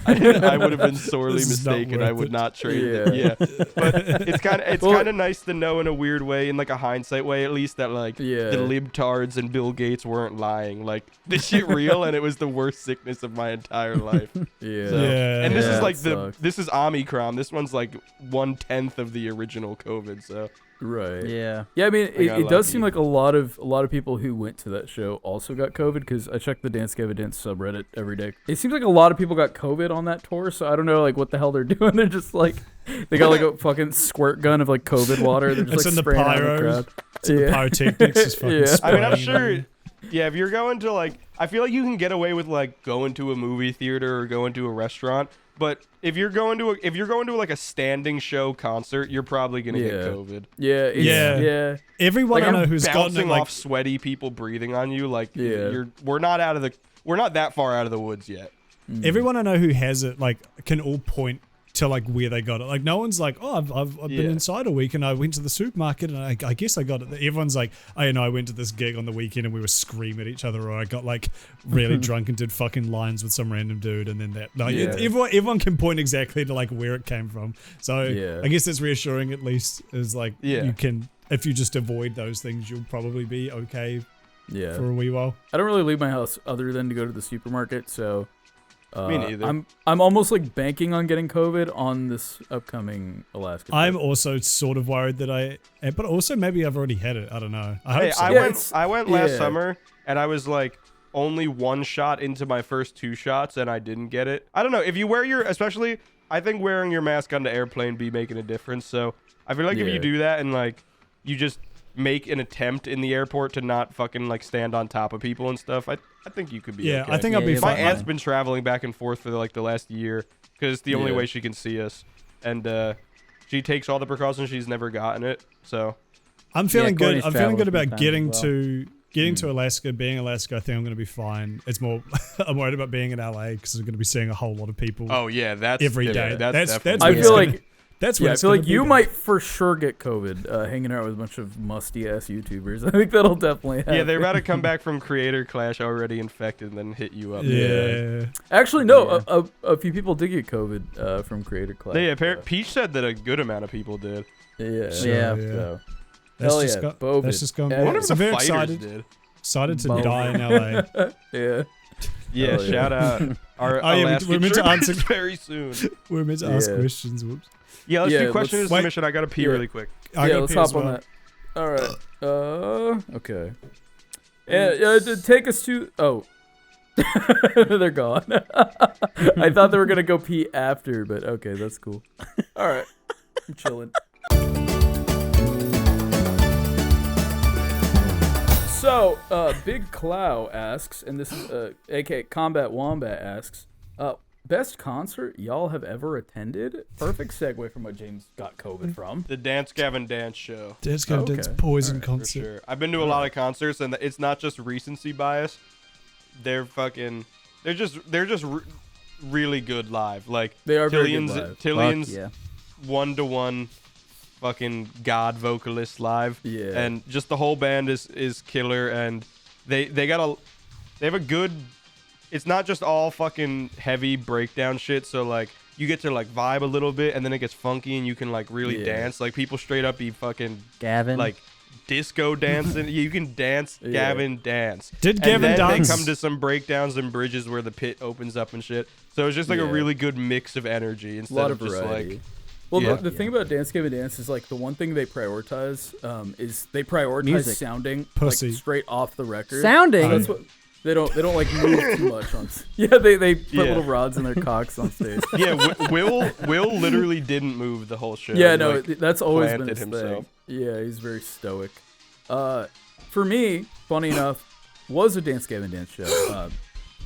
I would have been sorely This is not mistaken. I worth would it. not trade it. Yeah, but it's kind of nice to know in a weird way, in like a hindsight way at least, that like the libtards and Bill Gates weren't lying. Like this shit real, and it was the worst sickness of my entire life. And this is like this is Omicron. This one's like 1/10 of the original COVID. So. Right. Yeah. Yeah, I mean, it does lucky. seem like a lot of people who went to that show also got COVID, because I check the Dance Gavin Dance subreddit every day. It seems like a lot of people got COVID on that tour, so I don't know like what the hell they're doing. They're just like they got like a fucking squirt gun of like COVID water. They're just It's like in the spraying it on the pyros. crowd. It's in the pyrotechnics. Just fucking Yeah. I mean, I'm spraying sure. Yeah, if you're going to like, I feel like you can get away with like going to a movie theater or going to a restaurant, but if you're going to like a standing show concert, you're probably gonna get COVID. Yeah. Everyone Like I know you're who's gotten it, bouncing like off sweaty people breathing on you. Like Yeah. we're not that far out of the woods yet. everyone I know who has it, like can all point to like where they got it. Like no one's like, oh, I've been inside a week and I went to the supermarket and I guess I got it. Everyone's like, oh, you know, I went to this gig on the weekend and we were screaming at each other, or I got like really drunk and did fucking lines with some random dude, and then that. Like, everyone can point exactly to like where it came from. So I guess that's reassuring. At least is like you can, if you just avoid those things, you'll probably be okay. Yeah. For a wee while. I don't really leave my house other than to go to the supermarket, so. Me neither. I'm almost like banking on getting COVID on this upcoming Alaska trip. I'm also sort of worried that but also maybe I've already had it. I don't know. I hope so. I went last summer and I was like only 1 shot into my first 2 shots and I didn't get it. I don't know if you wear especially I think wearing your mask on the airplane be making a difference. So I feel like if you do that and like you just make an attempt in the airport to not fucking like stand on top of people and stuff, I think you could be okay. I think I'll be My fine. aunt's been traveling back and forth for the last year because it's the only way she can see us, and she takes all the precautions. She's never gotten it, so I'm feeling good. Courtney's I'm feeling good traveled about a few getting times to Alaska. Being Alaska, I think I'm going to be fine. It's more, I'm worried about being in LA because I'm going to be seeing a whole lot of people. Oh yeah, that's every day. different. That's definitely I when feel it's like that's yeah, when I it's feel gonna like be you there. might for sure get COVID hanging out with a bunch of musty ass YouTubers. I think that'll definitely happen. Yeah, they're about to come back from Creator Clash already infected and then hit you up. Yeah. Actually, no. A few people did get COVID from Creator Clash. Yeah, Peach said that a good amount of people did. Yeah. Sure, Yeah. So. That's Hell just yeah, got, Bovid. that's just gone. Yeah. I wonder if So the very fighters excited. did. Excited to Bovid. die in LA. Yeah. Yeah, Hell yeah. shout out our Oh, yeah, Alaska we're meant to trip answer- is very soon. We're meant to ask Yeah. questions. Whoops. Yeah, let's Yeah, do question and let's- submission. I gotta pee Yeah. really quick. I Yeah, gotta let's pee as hop on well. that. All right. Okay. Take us to. Oh. They're gone. I thought they were gonna go pee after, but okay, that's cool. All right. I'm chilling. So, Big Clow asks, and this is aka Combat Wombat asks, best concert y'all have ever attended? Perfect segue from what James got COVID from. The Dance Gavin Dance show. Dance Gavin Dance Okay. Poison For concert. sure. I've been to a lot of concerts, and it's not just recency bias. They're just really good live. Like They are very good live. Tillion's yeah. 1-to-1 fucking god vocalist live. Yeah. And just the whole band is killer, and they have a good. It's not just all fucking heavy breakdown shit. So like you get to like vibe a little bit, and then it gets funky, and you can like really Yeah. dance. Like people straight up be fucking Gavin. like disco dancing. You can dance, Yeah. Gavin dance. Did And Gavin then dance? they come to some breakdowns and bridges where the pit opens up and shit. So it's just like a Yeah. really good mix of energy A instead lot of of just variety. like. Well, Yeah. the thing about Dance Gavin Dance is like the one thing they prioritize is they prioritize Music. sounding Pussy. like straight off the record. Sounding. So that's what they don't like move too much on. Yeah, they put Yeah. little rods in their cocks on stage. Yeah, Will literally didn't move the whole show. Yeah, He, no, like, that's always been planted his himself. thing. Yeah, he's very stoic. For me, funny enough, was a Dance Gavin Dance show.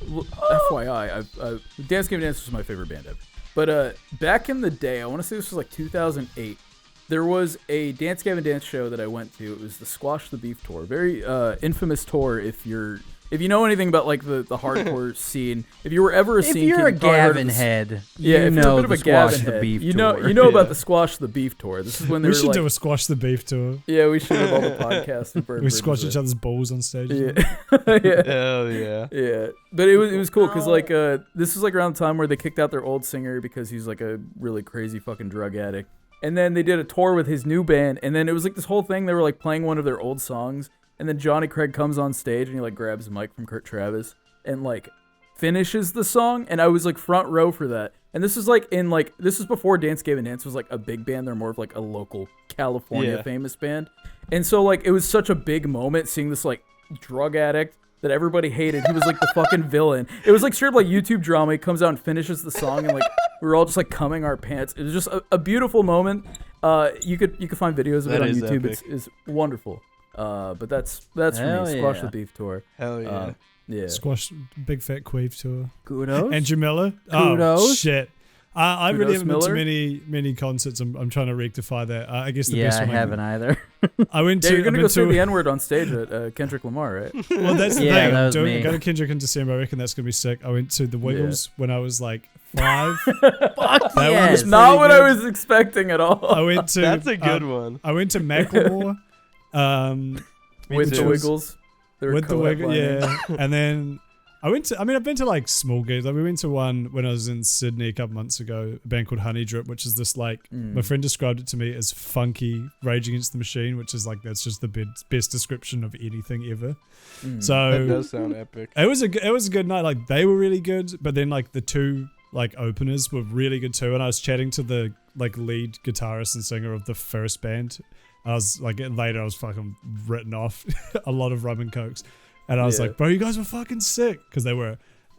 FYI, Dance Gavin Dance was my favorite band ever. But back in the day, I want to say this was like 2008. There was a Dance Gavin Dance show that I went to. It was the Squash the Beef tour, very infamous tour. If you know anything about like the hardcore scene, if you were ever a if scene you're kid, a you probably heard of Gavin this- head, yeah, you if know you're a bit the of a Squash Gavin the head, Beef you know tour. about the Squash the Beef tour. This is when they We were should like, do a Squash the Beef tour. yeah, we should have all the podcasts. And We squash each other's balls on stage. Yeah, yeah. Hell yeah. Yeah, but it was cool because like this was like around the time where they kicked out their old singer because he's like a really crazy fucking drug addict, and then they did a tour with his new band, and then it was like this whole thing. They were like playing one of their old songs, and then Johnny Craig comes on stage and he like grabs a mic from Kurt Travis and like finishes the song, and I was like front row for that. And this is like this is before Dance Gavin Dance was like a big band. They're more of like a local California Yeah. famous band, and so like it was such a big moment seeing this like drug addict that everybody hated. He was like the fucking villain. It was like straight up like YouTube drama. He comes out and finishes the song, and like we were all just like cumming our pants. It was just a beautiful moment. You could find videos of That it on is YouTube. epic. It's wonderful. But that's for Hell me. Squash yeah. the Beef tour. Hell yeah. Yeah. Squash Big Fat Queef tour. Kudos. Andrew Miller. Kudos. Oh shit. I really Kudos, haven't been to Miller? many concerts. I'm trying to rectify that. I guess the yeah, best I one haven't either. I went Yeah, to. you're gonna I've go been say to- the N-word on stage at Kendrick Lamar, right? Well, that's the Yeah, thing. that I'm was doing. me. I go to Kendrick in December. I reckon that's gonna be sick. I went to the Wiggles when I was like 5. Fuck That one yes. was Not what pretty I good. was expecting at all. I went to. That's a good one. I went to Macklemore. Me With too. the Wiggles. They were With the Wiggles, co-headlining. yeah. And then I went to. I mean, I've been to like small gigs. Like we went to one when I was in Sydney a couple months ago. A band called Honey Drip, which is this like my friend described it to me as funky Rage Against the Machine, which is like that's just the best description of anything ever. So That does sound epic. it was a good night. Like they were really good, but then like the two like openers were really good too. And I was chatting to the like lead guitarist and singer of the first band. I was like later I was fucking written off a lot of rum and cokes, and I was Yeah. like, bro, you guys were fucking sick because they were.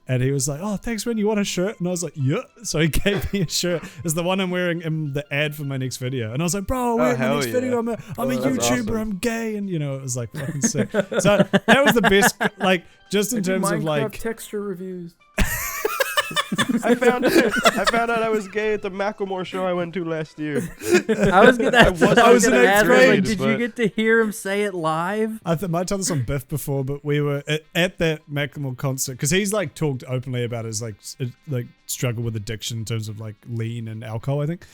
And he was like, oh, thanks, man. You want a shirt? And I was like, yeah. So he gave me a shirt. It's the one I'm wearing in the ad for my next video. And I was like, bro, I'm wearing my hell next yeah. video. I'm a that's YouTuber. awesome. I'm gay. And, you know, it was like fucking sick. So that was the best, like, just in I do terms of Minecraft like, texture reviews. I found out I was gay at the Macklemore show I went to last year. I was gonna ask. I was in gonna eighth ask, grade, like, did you but- get to hear him say it live? I might tell this on Biff before, but we were at that Macklemore concert because he's like talked openly about his like struggle with addiction in terms of like lean and alcohol. I think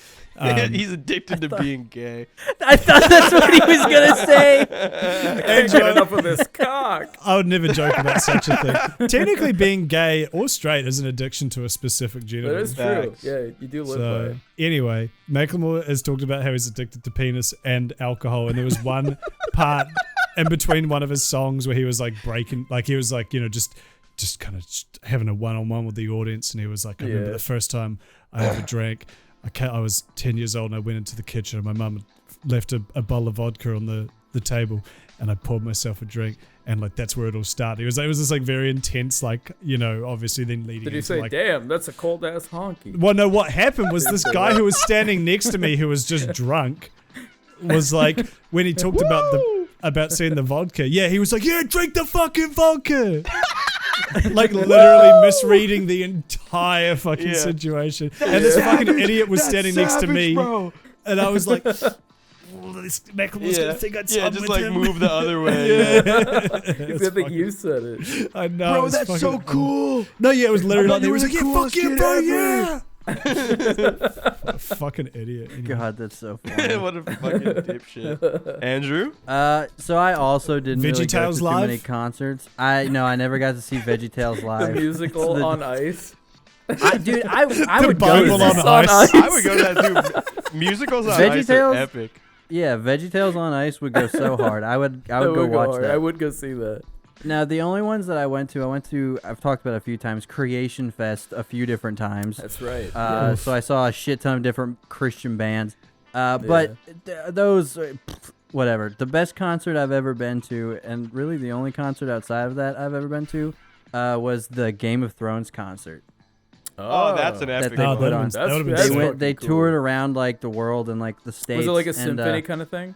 He's addicted to being gay. I thought that's what he was gonna say. Can't get enough of this cock. I would never joke about such a thing. Technically, being gay or straight is an addiction to a specific That genital. is true. Yeah, you do live by it. Anyway, Macklemore has talked about how he's addicted to penis and alcohol, and there was one part in between one of his songs where he was like breaking, like he was like, just kind of having a one-on-one with the audience, and he was like, I remember the first time I ever drank. I was 10 years old, and I went into the kitchen, and my mum left a bottle of vodka on the table, and I poured myself a drink, and like that's where it all started. It was this like very intense, like, obviously then leading. Did you into, say, like, damn, that's a cold ass honky? well, no, what happened was this guy who was standing next to me, who was just drunk, was like, when he talked about seeing the vodka, he was like, yeah, drink the fucking vodka. Like literally misreading the entire fucking situation. And this fucking idiot was standing next to me. Bro. And I was like, this Macklemore's gonna think I'd Yeah, side just with like him. move the other way. I think you said it. I know. Bro, it's that's so fucking- cool. No, yeah, it was literally I like, thought he you was were like, the yeah, fuck coolest yeah, kid bro, ever. yeah. What a fucking idiot. Anyway. God, that's so funny. What a fucking dipshit. Andrew? So I also didn't really go to VeggieTales too live? many concerts. I never got to see VeggieTales The live. musical on ice. Dude, I The would go to Bible that. on ice. I would go to that too. Musicals on ice are VeggieTales? epic. Yeah, VeggieTales on Ice would go so hard. I would go watch hard. that. I would go see that. Now, the only ones that I went to, I've talked about a few times, Creation Fest a few different times. That's right. So I saw a shit ton of different Christian bands. But those, whatever. The best concert I've ever been to, and really the only concert outside of that I've ever been to, was the Game of Thrones concert. Oh, that's an That epic they Oh, one. put that on. would've been- that would've been That's sick. fucking They cool. toured around like the world and like the states. Was it like a and, symphony kind of thing?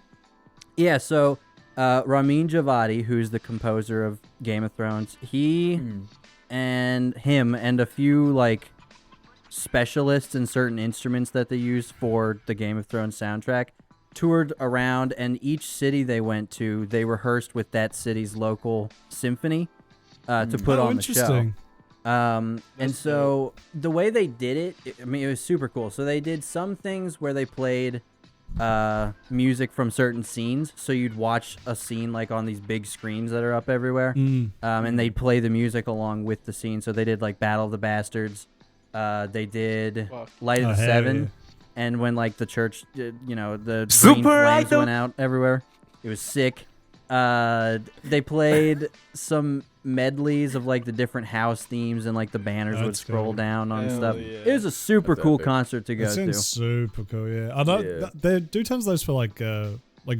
Yeah, so Ramin Djawadi, who's the composer of Game of Thrones, he and him and a few like specialists in certain instruments that they use for the Game of Thrones soundtrack toured around, and each city they went to, they rehearsed with that city's local symphony to put on the show. Interesting. And so the way they did it, I mean, it was super cool. So they did some things where they played music from certain scenes. So you'd watch a scene like on these big screens that are up everywhere, and they'd play the music along with the scene. So they did like Battle of the Bastards. They did Light of the hell Seven, yeah. and when like the church, the green Super flames Idol. went out everywhere. It was sick. They played some medleys of like the different house themes, and like the banners would That's scroll cool. down on Hell stuff. yeah. It was a super That's cool epic. concert to go That to. sounds super cool, yeah. I know Yeah. they do tons of those for like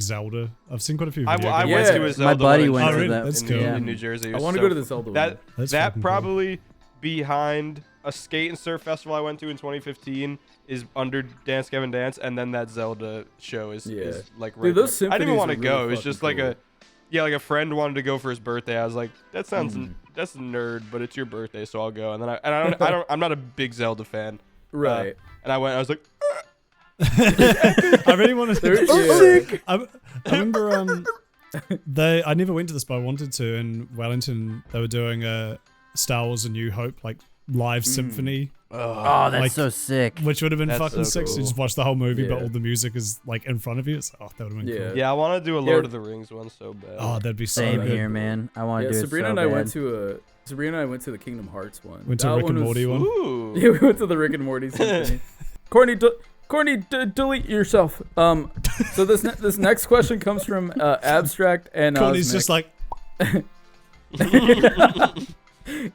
Zelda. I've seen quite a few I videos. went Yeah. to a My Zelda buddy one in went to Jersey- that. That's in, cool. in New Jersey. It I was want to so go to the Zelda That one. That's that fucking cool. probably behind a skate and surf festival I went to in 2015 is under Dance Gavin Dance, and then that Zelda show is like right Dude, those there. I didn't even symphonies want to are go. really It was just fucking like like a friend wanted to go for his birthday. I was like, that sounds that's a nerd, but it's your birthday, so I'll go. And then I'm not a big Zelda fan, Right. and I went. I was like, I really want Yeah. to. I remember I never went to this, but I wanted to. In Wellington, they were doing a Star Wars: A New Hope like live symphony, Oh, that's Like- so sick. which would have been That's fucking so sick. So you cool. just watch the whole movie, but Yeah. all the music is like in front of you. It's, that would have been Yeah. cool. yeah, I want to do a Lord of the Rings one so bad. Oh, that'd be so Same good. here, man. I want to Yeah, do Sabrina it so and I bad. went to the Kingdom Hearts one. Went to That Rick and was- Morty one. Ooh. Yeah, we went to the Rick and Morty symphony. Courtney, delete yourself. So this next question comes from Abstract and Courtney's Osmic. just like,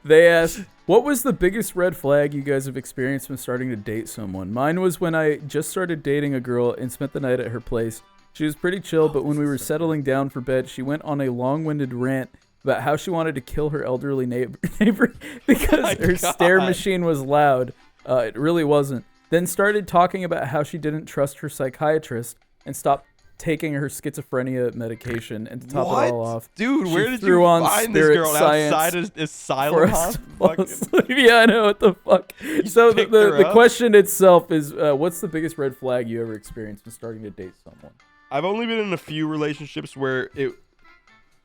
They asked, what was the biggest red flag you guys have experienced when starting to date someone? Mine was when I just started dating a girl and spent the night at her place. She was pretty chill, but when we were settling down for bed, she went on a long-winded rant about how she wanted to kill her elderly neighbor because her stair machine was loud. It really wasn't. Then started talking about how she didn't trust her psychiatrist and stopped taking her schizophrenia medication, and to top What? it all off, Dude, she where did threw you on find this spirit girl science outside of asylum? for us to fall asleep. Yeah, I know, what the fuck. So picked her the up? question itself is, what's the biggest red flag you ever experienced when starting to date someone? I've only been in a few relationships where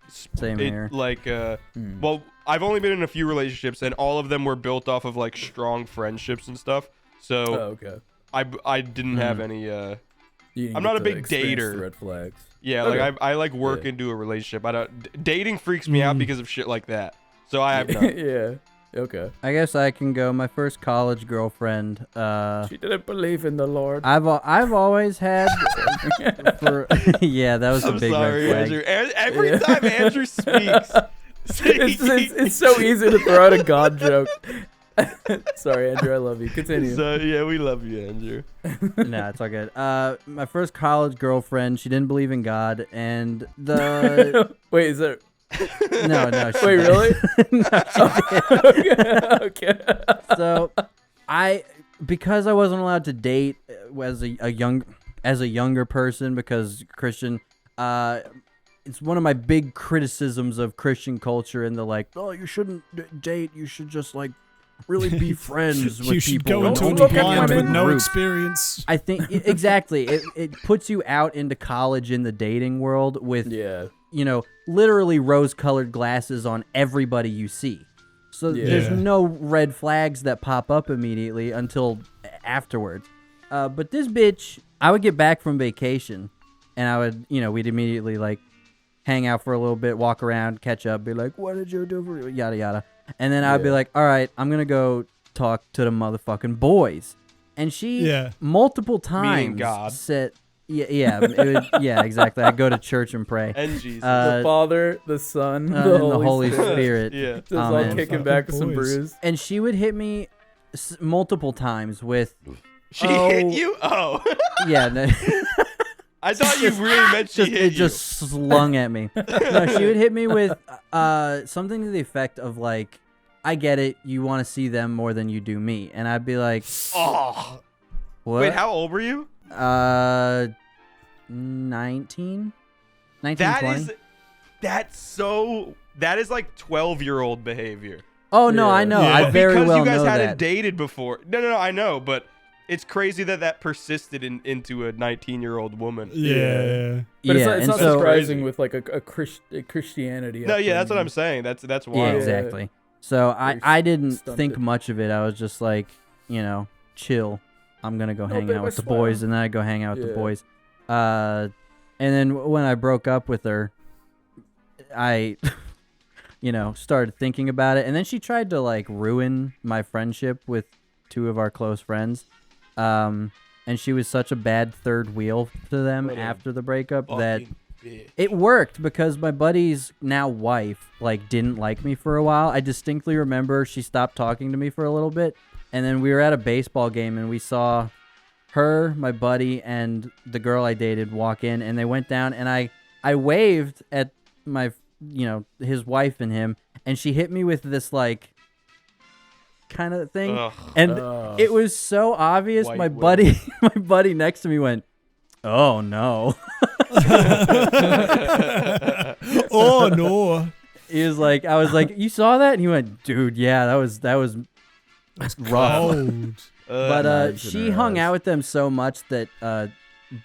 Same here. Well, I've only been in a few relationships, and all of them were built off of like strong friendships and stuff. So okay. I didn't have any. You didn't I'm get not a to big experience dater. the red flags. Yeah, Okay. like I like work Yeah. into a relationship. I don't. Dating freaks me out because of shit like that. So I have none. Yeah. Okay. I guess I can go. My first college girlfriend. She didn't believe in the Lord. I've always had. Yeah, that was a I'm big sorry, red flag. Andrew. Every time Andrew speaks, It's so easy to throw out a God joke. Sorry, Andrew. I love you. Continue. So, yeah, we love you, Andrew. No, it's all good. My first college girlfriend. She didn't believe in God, and the Wait, is that? no. She Wait, didn't. really? Okay. So because I wasn't allowed to date as a younger person because Christian, it's one of my big criticisms of Christian culture and the like, oh, you shouldn't date, you should just like really be friends with You should people. go and into only it hang blind out with in no groups. experience. I think exactly. It puts you out into college in the dating world with literally rose-colored glasses on everybody you see. So there's no red flags that pop up immediately until afterwards. But this bitch, I would get back from vacation, and I would, we'd immediately like hang out for a little bit, walk around, catch up, be like, what did you do for yada yada. And then I'd be like, all right, I'm going to go talk to the motherfucking boys. And she multiple times God. said, yeah, exactly. I go to church and pray. And Jesus. The Father, the Son, and the Holy Spirit. Yeah. Just all Amen. kicking back with some Boys. brews. And she would hit me multiple times with, She hit you? Oh. yeah, no, I thought you really meant she hit it you. just slung at me. No, she would hit me with something to the effect of like, I get it, you want to see them more than you do me. And I'd be like, Oh. what? Wait, how old were you? 19, 20. That is like 12-year-old behavior. Oh, no, I know. Yeah. I very because well you guys know hadn't that. dated before. No, I know, but it's crazy that persisted into a 19-year-old woman. Yeah. But yeah, it's not and so, surprising with like a Christianity. No, yeah, that's what I'm saying. That's wild. yeah, exactly. So Very I didn't stunted. think much of it. I was just like, chill. I'm going to go hang babe, out I with the swear. boys, and then I go hang out with the Yeah. boys. And then when I broke up with her, I, started thinking about it. And then she tried to, like, ruin my friendship with two of our close friends. And she was such a bad third wheel to them What a after the breakup that Fucking bitch. it worked because my buddy's now wife, like, didn't like me for a while. I distinctly remember she stopped talking to me for a little bit. And then we were at a baseball game and we saw her, my buddy, and the girl I dated walk in, and they went down, and I waved at my, his wife and him, and she hit me with this, like, kind of thing. Ugh. And it was so obvious. White My women. buddy next to me went, "Oh no." Oh no. He was like, I was like, "You saw that?" And he went, "Dude, yeah, that was rough." Cold. But knives in she her hung eyes. out with them so much that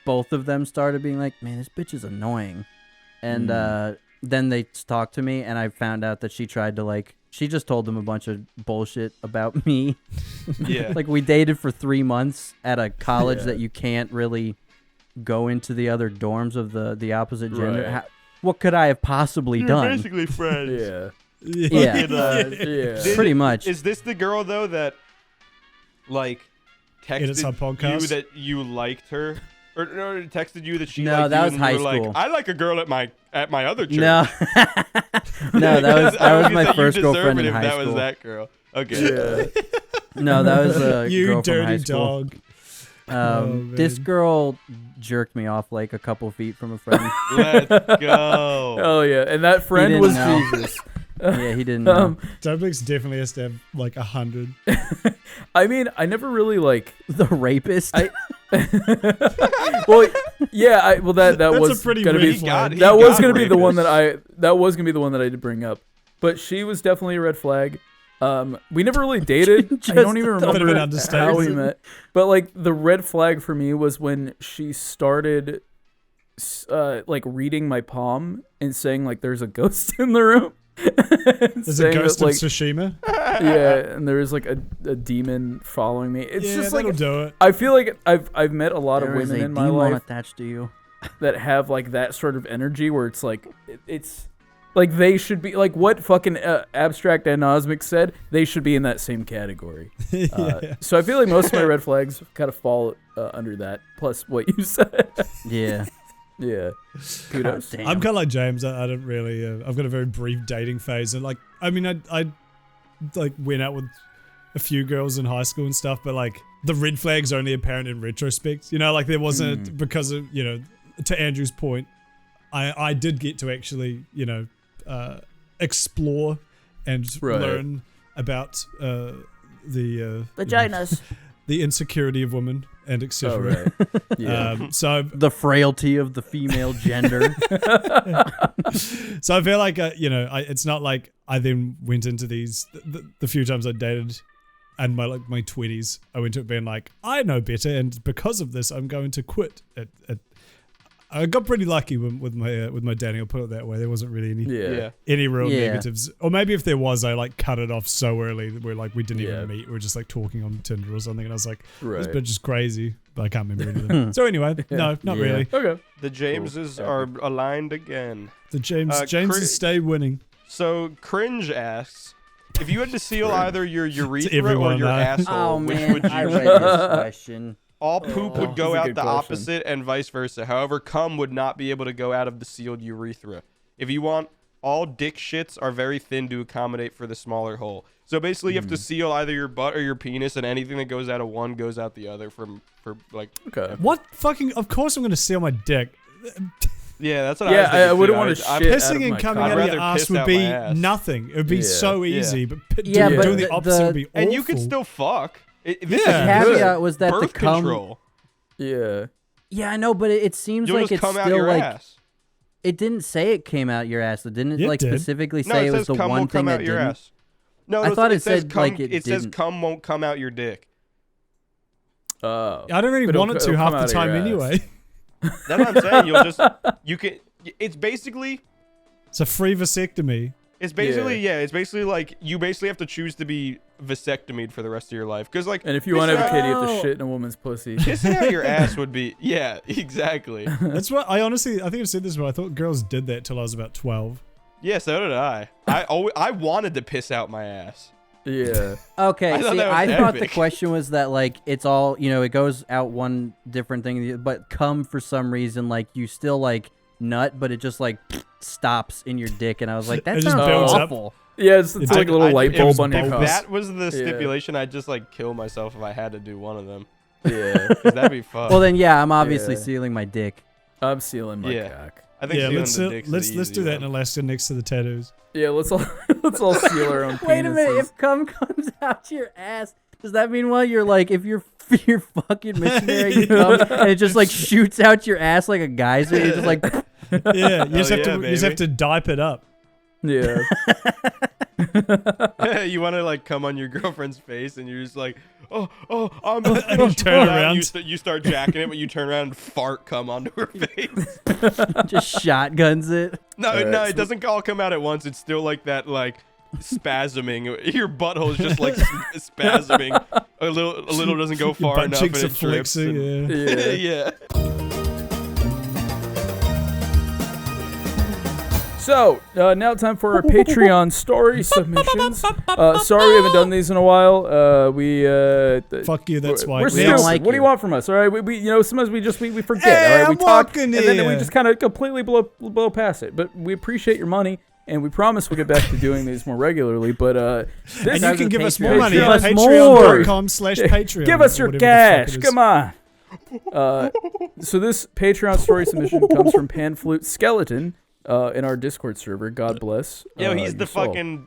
both of them started being like, "Man, this bitch is annoying." And then they talked to me, and I found out that she tried to, like, she just told them a bunch of bullshit about me. Yeah. Like, we dated for 3 months at a college that you can't really go into the other dorms of the opposite gender. Right. What could I have possibly You're done? basically friends. Yeah. Yeah. Yeah. Pretty much. Is this the girl though that, like, Edits our texted podcast? you that you liked her, or texted you that she No, liked that you, was and high you were school. Like, I like a girl at my other church. No. No, that was my first girlfriend in high that school. was that girl. Okay. Yeah. No, that was a You girl from high dirty school. dog. Oh, This man. girl jerked me off like a couple feet from a friend. Let's go. Oh yeah, and that friend didn't was know. Jesus. Yeah, he didn't know. Dublix definitely has to have like 100. I mean, I never really like. The rapist. Well, yeah. That That's was a pretty gonna red be flag. that was gonna rapist. be the one that I did bring up. But she was definitely a red flag. We never really dated. I don't even Bit of an remember how understatement. we met. But like the red flag for me was when she started like reading my palm and saying like there's a ghost in the room. There's a ghost that, of like, Tsushima. yeah, and there was like a demon following me. It's just like that'll do it. I feel like I've met a lot of There is women a in my demon life attached to you. that have like that sort of energy where it's like it's like they should be like what fucking abstract anosmic said, they should be in that same category. So I feel like most of my red flags kind of fall under that, plus what you said. Yeah. Yeah, kudos. Damn. I'm kind of like James. I don't really. I've got a very brief dating phase, and like, I mean, I like went out with a few girls in high school and stuff, but like the red flags are only apparent in retrospect. You know, like there wasn't because of to Andrew's point, I did get to actually explore and learn about the vaginas. the insecurity of women and etc. Oh, right. Yeah. So The frailty of the female gender. So I feel like it's not like I then went into these the few times I dated, and my 20s, I went to it being like, I know better, and because of this, I'm going to quit. I got pretty lucky with my dating. I'll put it that way. There wasn't really any real negatives, or maybe if there was, I like cut it off so early where like we didn't even meet. We were just like talking on Tinder or something, and I was like, this bitch is crazy, but I can't remember anything. So anyway, no, not really. Okay. The Jameses are aligned again. The Jameses stay winning. So Cringe asks, if you had to seal either your urethra or everyone, your huh? asshole, which would I you read choose? this question. All poop would go That's a out good the question. opposite and vice versa. However, cum would not be able to go out of the sealed urethra. If you want, all dick shits are very thin to accommodate for the smaller hole. So basically, you have to seal either your butt or your penis, and anything that goes out of one goes out the other for like. Okay. What fucking? Of course, I'm gonna seal my dick. Yeah, that's what Yeah, I was thinking. I wouldn't too. want to I'm shit. Pissing and coming I'd out of rather your ass piss would out be my ass. nothing. It would be so easy, but Yeah, but doing the opposite would be awful. And you can still fuck. This Yeah. is The good. caveat was that the Birth cum. control. Yeah. Yeah, I know, but it seems You'll like just it's come out still your like ass. it didn't say it came out your ass. It didn't It like did. specifically No, say it it was says the cum one won't thing come that out your didn't. ass. No, I thought it says said, cum, like, it says didn't. cum won't come out your dick. Oh. I don't really But want it it'll to half come the out of your time ass. anyway. That's what I'm saying. You can. It's basically It's a free vasectomy. It's basically like you basically have to choose to be vasectomied for the rest of your life. Because like, And if you want to have a kid, you have to Oh. shit in a woman's pussy. kissing out your ass would be exactly. That's what I think I've said this, but I thought girls did that till I was about 12. Yeah, so did I. I wanted to piss out my ass. Yeah. Okay, I thought see, that was I thought the epic. question was that like it's all it goes out one different thing, but cum for some reason like you still like nut, but it just like stops in your dick, and I was like, that It just sounds builds up. awful. Yeah, it's like a little light it bulb was on your both. If cock. that was the stipulation, I'd just like kill myself if I had to do one of them. Yeah. 'Cause that'd be fun. Well then, yeah, I'm obviously Yeah. sealing my dick. I'm sealing my Yeah. cock. I think Yeah, sealing let's the dick's the let's easy do that in one. Alaska next to the tattoos. Yeah, let's all seal our own penises. Wait a minute, if cum comes out your ass, does that mean while you're like, if you're fucking missionary, you come and it just like shoots out your ass like a geyser? You're just like, Yeah, you just have yeah, to you just have to dipe it up. Yeah. You want to like come on your girlfriend's face, and you're just like, I'm And you turn around. You start jacking it, but you turn around and fart cum onto her face. just shotguns it. No, Alright, no, so- it doesn't all come out at once. It's still like that, like spasming. Your butthole is just like spasming. A little doesn't go Your far butt enough, cheeks and are it drips. flexing. and- Yeah. Yeah. yeah. So, now time for our Patreon story submissions. Sorry we haven't done these in a while. Fuck you. That's why. We're We stupid. don't like What do you you. want from us? All right, we sometimes we forget. Hey, all right, we I'm talk walking and then we here. just kind of completely blow past it. But we appreciate your money, and we promise we'll get back to doing these more regularly. But this And you Guys can with give us Patreon. more money Give at us more. patreon.com/Patreon. give us your whatever the fuck cash. it is. Come on. So this Patreon story submission comes from Panflute Skeleton in our Discord server. God bless. Yo, he's the your soul. fucking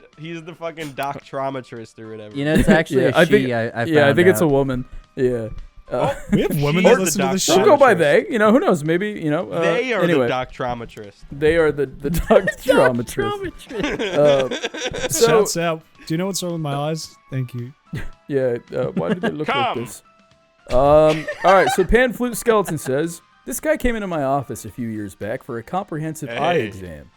doctrometrist or whatever. It's actually Yeah, a I she. think I I think found it's a out. woman. Yeah. We have women She that is the listen to this doctor. shit. Don't go by they. You know, who knows? Maybe, you know. They are anyway, the doctrometrist. They are the doctrometrist. So, Shouts out. Do you know what's wrong with my eyes? Thank you. yeah, why did they look like this? All right, so Pan Flute Skeleton says, this guy came into my office a few years back for a comprehensive eye exam.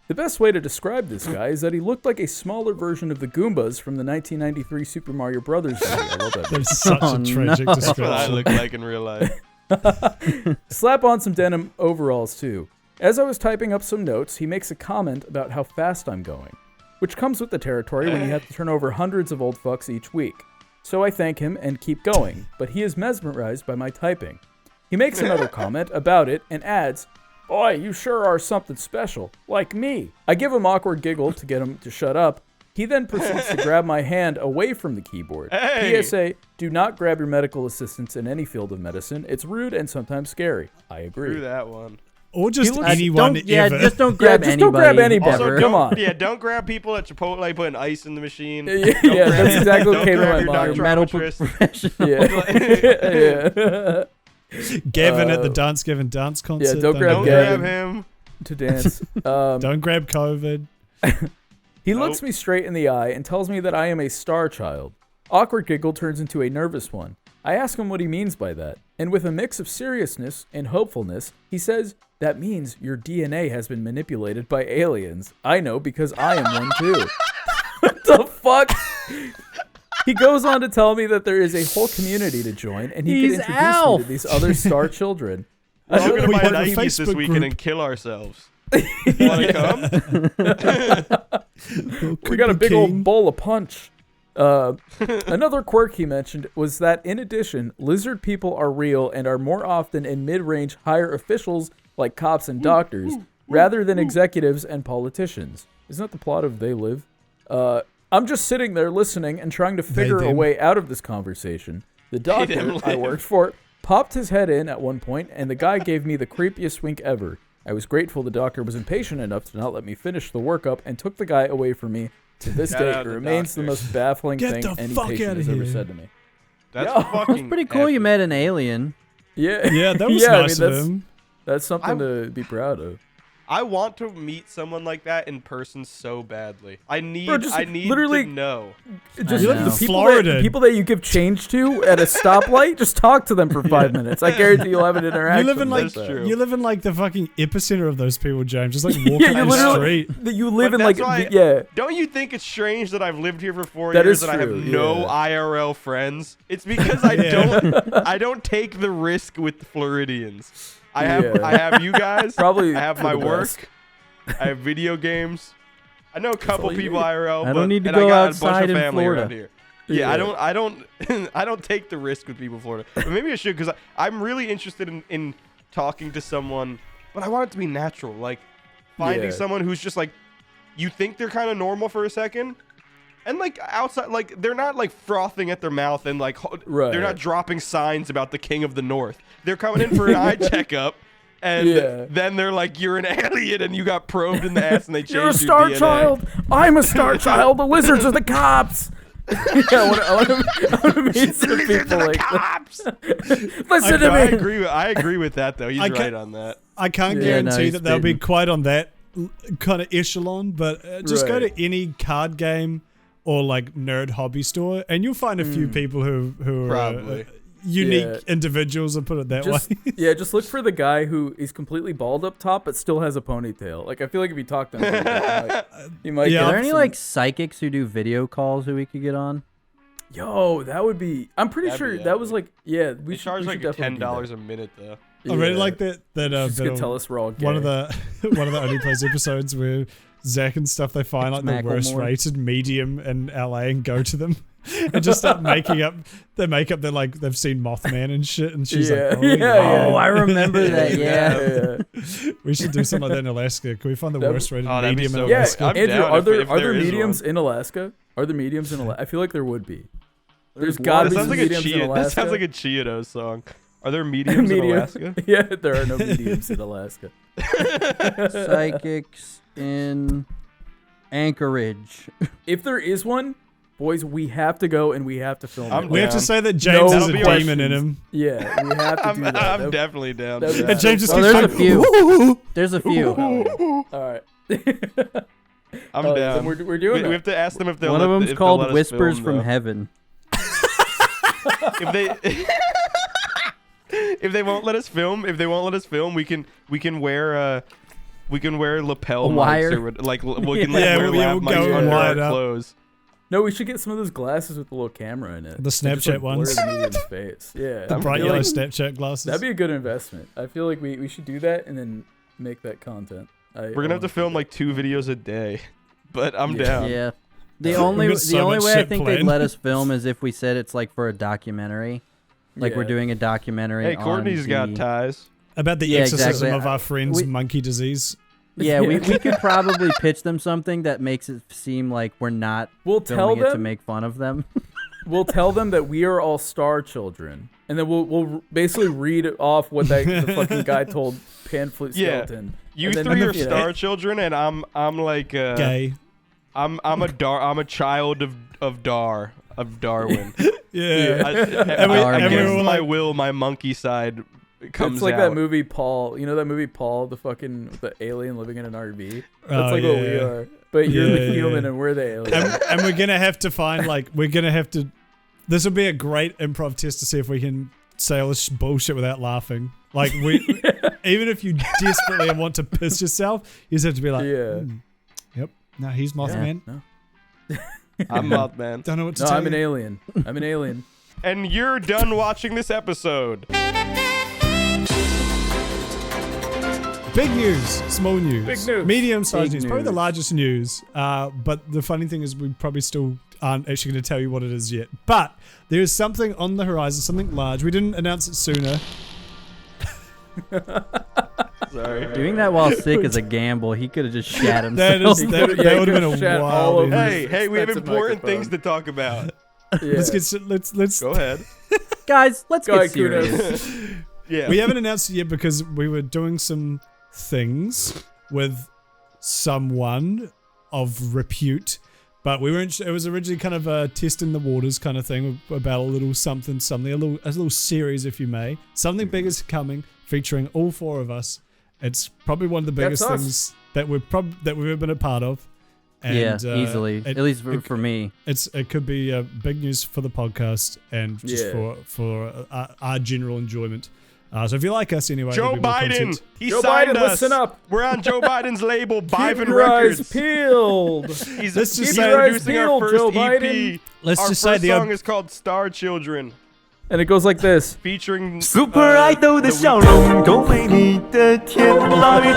The best way to describe this guy is that he looked like a smaller version of the Goombas from the 1993 Super Mario Brothers movie. I love that. That's such a tragic That's what I description. look like in real life. Slap on some denim overalls, too. As I was typing up some notes, he makes a comment about how fast I'm going, which comes with the territory when you have to turn over hundreds of old fucks each week. So I thank him and keep going, but he is mesmerized by my typing. He makes another comment about it and adds, boy, you sure are something special, like me. I give him awkward giggle to get him to shut up. He then proceeds to grab my hand away from the keyboard. Hey. PSA, do not grab your medical assistance in any field of medicine. It's rude and sometimes scary. I agree. Through that one. Or just looks- anyone Don't, yeah, ever. just don't grab just anybody. don't grab anybody. Also, Ever. Come on. Yeah, don't grab people at Chipotle putting ice in the machine. Yeah, Don't grab- that's exactly what don't came to grab my your mind. Metal doctrometrist. Yeah. Gavin at the Gavin dance concert. don't grab Don't Gavin. grab him. To dance. Don't grab COVID. He looks me straight in the eye and tells me that I am a star child. Awkward giggle turns into a nervous one. I ask him what he means by that, and with a mix of seriousness and hopefulness, he says, that means your DNA has been manipulated by aliens. I know because I am one too. What the fuck? He goes on to tell me that there is a whole community to join, and he He's can introduce me Alf. to these other star children. We're all gonna We buy have a Nikes this Facebook weekend group. and kill ourselves. Wanna come? We got a big old bowl of punch. Another quirk he mentioned was that, in addition, lizard people are real and are more often in mid-range higher officials like cops and doctors, rather than executives and politicians. Isn't that the plot of They Live? I'm just sitting there listening and trying to figure a them. way out of this conversation. The doctor I worked for popped his head in at one point, and the guy gave me the creepiest wink ever. I was grateful the doctor was impatient enough to not let me finish the workup and took the guy away from me. To this Shout day, out it the remains the doctors. most baffling Get thing the any fuck patient outta has ever here. said to me. That's Yeah. fucking. It's pretty cool you epic. met an alien. Yeah, Yeah, that was yeah, nice I mean, of that's, him. that's something I'm- to be proud of. I want to meet someone like that in person so badly. I need. Bro, just I need literally- to know. Just You live in the Florida. people that you give change to at a stoplight, just talk to them for 5 minutes. I guarantee you'll have an You interaction. live in like That's true. you live in like the fucking epicenter of those people, James. Just like walking Yeah, you down the literally street. you live But in like that's why- yeah. Don't you think it's strange that I've lived here for 4 That years is and I true, have no yeah. IRL friends? It's because I don't take the risk with the Floridians. I Yeah. have you guys. Probably I have for my the work. best. I have video games. I know a couple all you people need. IRL. I don't but- need to and I go got outside a bunch in of family Florida. around here. Yeah, I Yeah. don't I don't take the risk with people in Florida. But maybe I should because I'm really interested in talking to someone, but I want it to be natural. Like finding Yeah. someone who's just like you think they're kind of normal for a second. And like outside, like they're not like frothing at their mouth and like Right. they're not dropping signs about the king of the north. They're coming in for an eye checkup, and Yeah. then they're like, "You're an alien, and you got probed in the ass, and they changed You're a your star DNA." child. I'm a star child. The lizards are the cops. Yeah, I want to meet some people like that. Cops. Listen to I me. agree with that though. He's I right can't- on that. I can't Yeah, no, guarantee he's that they'll be spitting. quite on that kind of echelon, but just go Right. to any card game or like nerd hobby store, and you'll find a few people who are Probably. unique Yeah. individuals. I'll put it that Just way. yeah, just look for the guy who is completely bald up top but still has a ponytail. Like I feel like if you talk to him, you might Yeah. get Are there any some- like psychics who do video calls who we could get on? Yo, that would be. I'm pretty That'd sure be that was epic. like yeah. They We should charge we like should definitely do $10 a minute though. that. I really Yeah. like that Just bit gonna of tell us we're all gay. one of the only place episodes where Zach and stuff they find like the worst Macklemore. rated medium in LA and go to them and just start making up their makeup. They're like they've seen Mothman and shit, and she's Yeah, like, oh, yeah. Oh, I remember that. yeah, Yeah. yeah. we should do something like that in Alaska. Can we find the That- worst rated Oh, that'd be medium in so Yeah, Alaska? I'm Andrew, down are if there there is mediums one. in Alaska? Are there mediums in Alaska? I feel like there would be. There's That gotta be sounds some like a mediums in Chia. Alaska. That sounds like a Cheetos song. Are there mediums in Medium- Alaska? Yeah, there are no mediums in Alaska. Psychics in Anchorage. If there is one, boys, we have to go and we have to film it. We have to say that James has a demon in him. Yeah, we have to do that. I'm definitely down. And James just there's a few. There's a few. All right. I'm down. We're doing it. We have to ask them if they'll. One of them's called Whispers film, from though. Heaven. If they if they won't let us film, we can wear lapel mics wire? or like we can we'll wear lav go mics under wide our up. clothes. No, we should get some of those glasses with the little camera in it. The They just, Snapchat blur ones. the medium's face. Yeah. The I bright feel yellow like Snapchat glasses. that'd be a good investment. I feel like we should do that and then make that content. We're gonna have to film like 2 videos a day, but I'm down. Yeah. The only got so much way I shit think they'd planned. let us film is if we said it's like for a documentary. Like we're doing a documentary. Hey, Courtney's got ties. About the Yeah, exorcism exactly. of our friend's We- monkey disease. Yeah, we could probably pitch them something that makes it seem like we're not We'll tell filming it to them. make fun of them. We'll tell them that we are all star children, and then we'll basically read off what the fucking guy told Panflute Yeah. Skeleton. You And then, 3 are you know, star children, and I'm like Gay. I'm a child of Darwin. Yeah. And we against were my like- will, my monkey side comes It's like out. that movie Paul. You know that movie Paul, the alien living in an RV. That's Oh, like what we yeah. are. But you're Yeah, the yeah, human yeah. and we're the alien. And we're going to have to find, this will be a great improv test to see if we can say all this bullshit without laughing. Like, even if you desperately want to piss yourself, you just have to be like, yep, no, he's Mothman. No. I'm Mothman. Don't know what to No, tell I'm an you. alien. I'm an alien. And you're done watching this episode. Big news, small news, Big news. medium-sized Big news, probably the news. largest news. But the funny thing is, we probably still aren't actually going to tell you what it is yet. But there is something on the horizon, something large. We didn't announce it sooner. Sorry. Doing that while sick is a gamble. He could have just shat himself. That would have been a Shat all wild. over image. Hey, we have Expensive important microphone. things to talk about. Yeah. Let's Go ahead. Guys, let's Go get ahead, Kudos. serious. Yeah. We haven't announced it yet because we were doing some things with someone of repute, but we weren't. It was originally kind of a test in the waters kind of thing about a little something, a little series, if you may. Something big is coming, featuring all 4 of us. It's probably one of the biggest That's us. things that we've ever been a part of. And, Yeah, easily. At least for me. It could be big news for the podcast and just Yeah. for our general enjoyment. So if you like us anyway, Joe there'll be more Biden. content. He Joe signed Biden, us. listen up. We're on Joe Biden's label, Keep Biden your eyes Records. peeled. He's Let's just he's say- introducing our Joe first EP. Biden. Let's Our just say first the song is called Star Children, And it goes like this. featuring Super Idol 的笑容都被你的甜辣与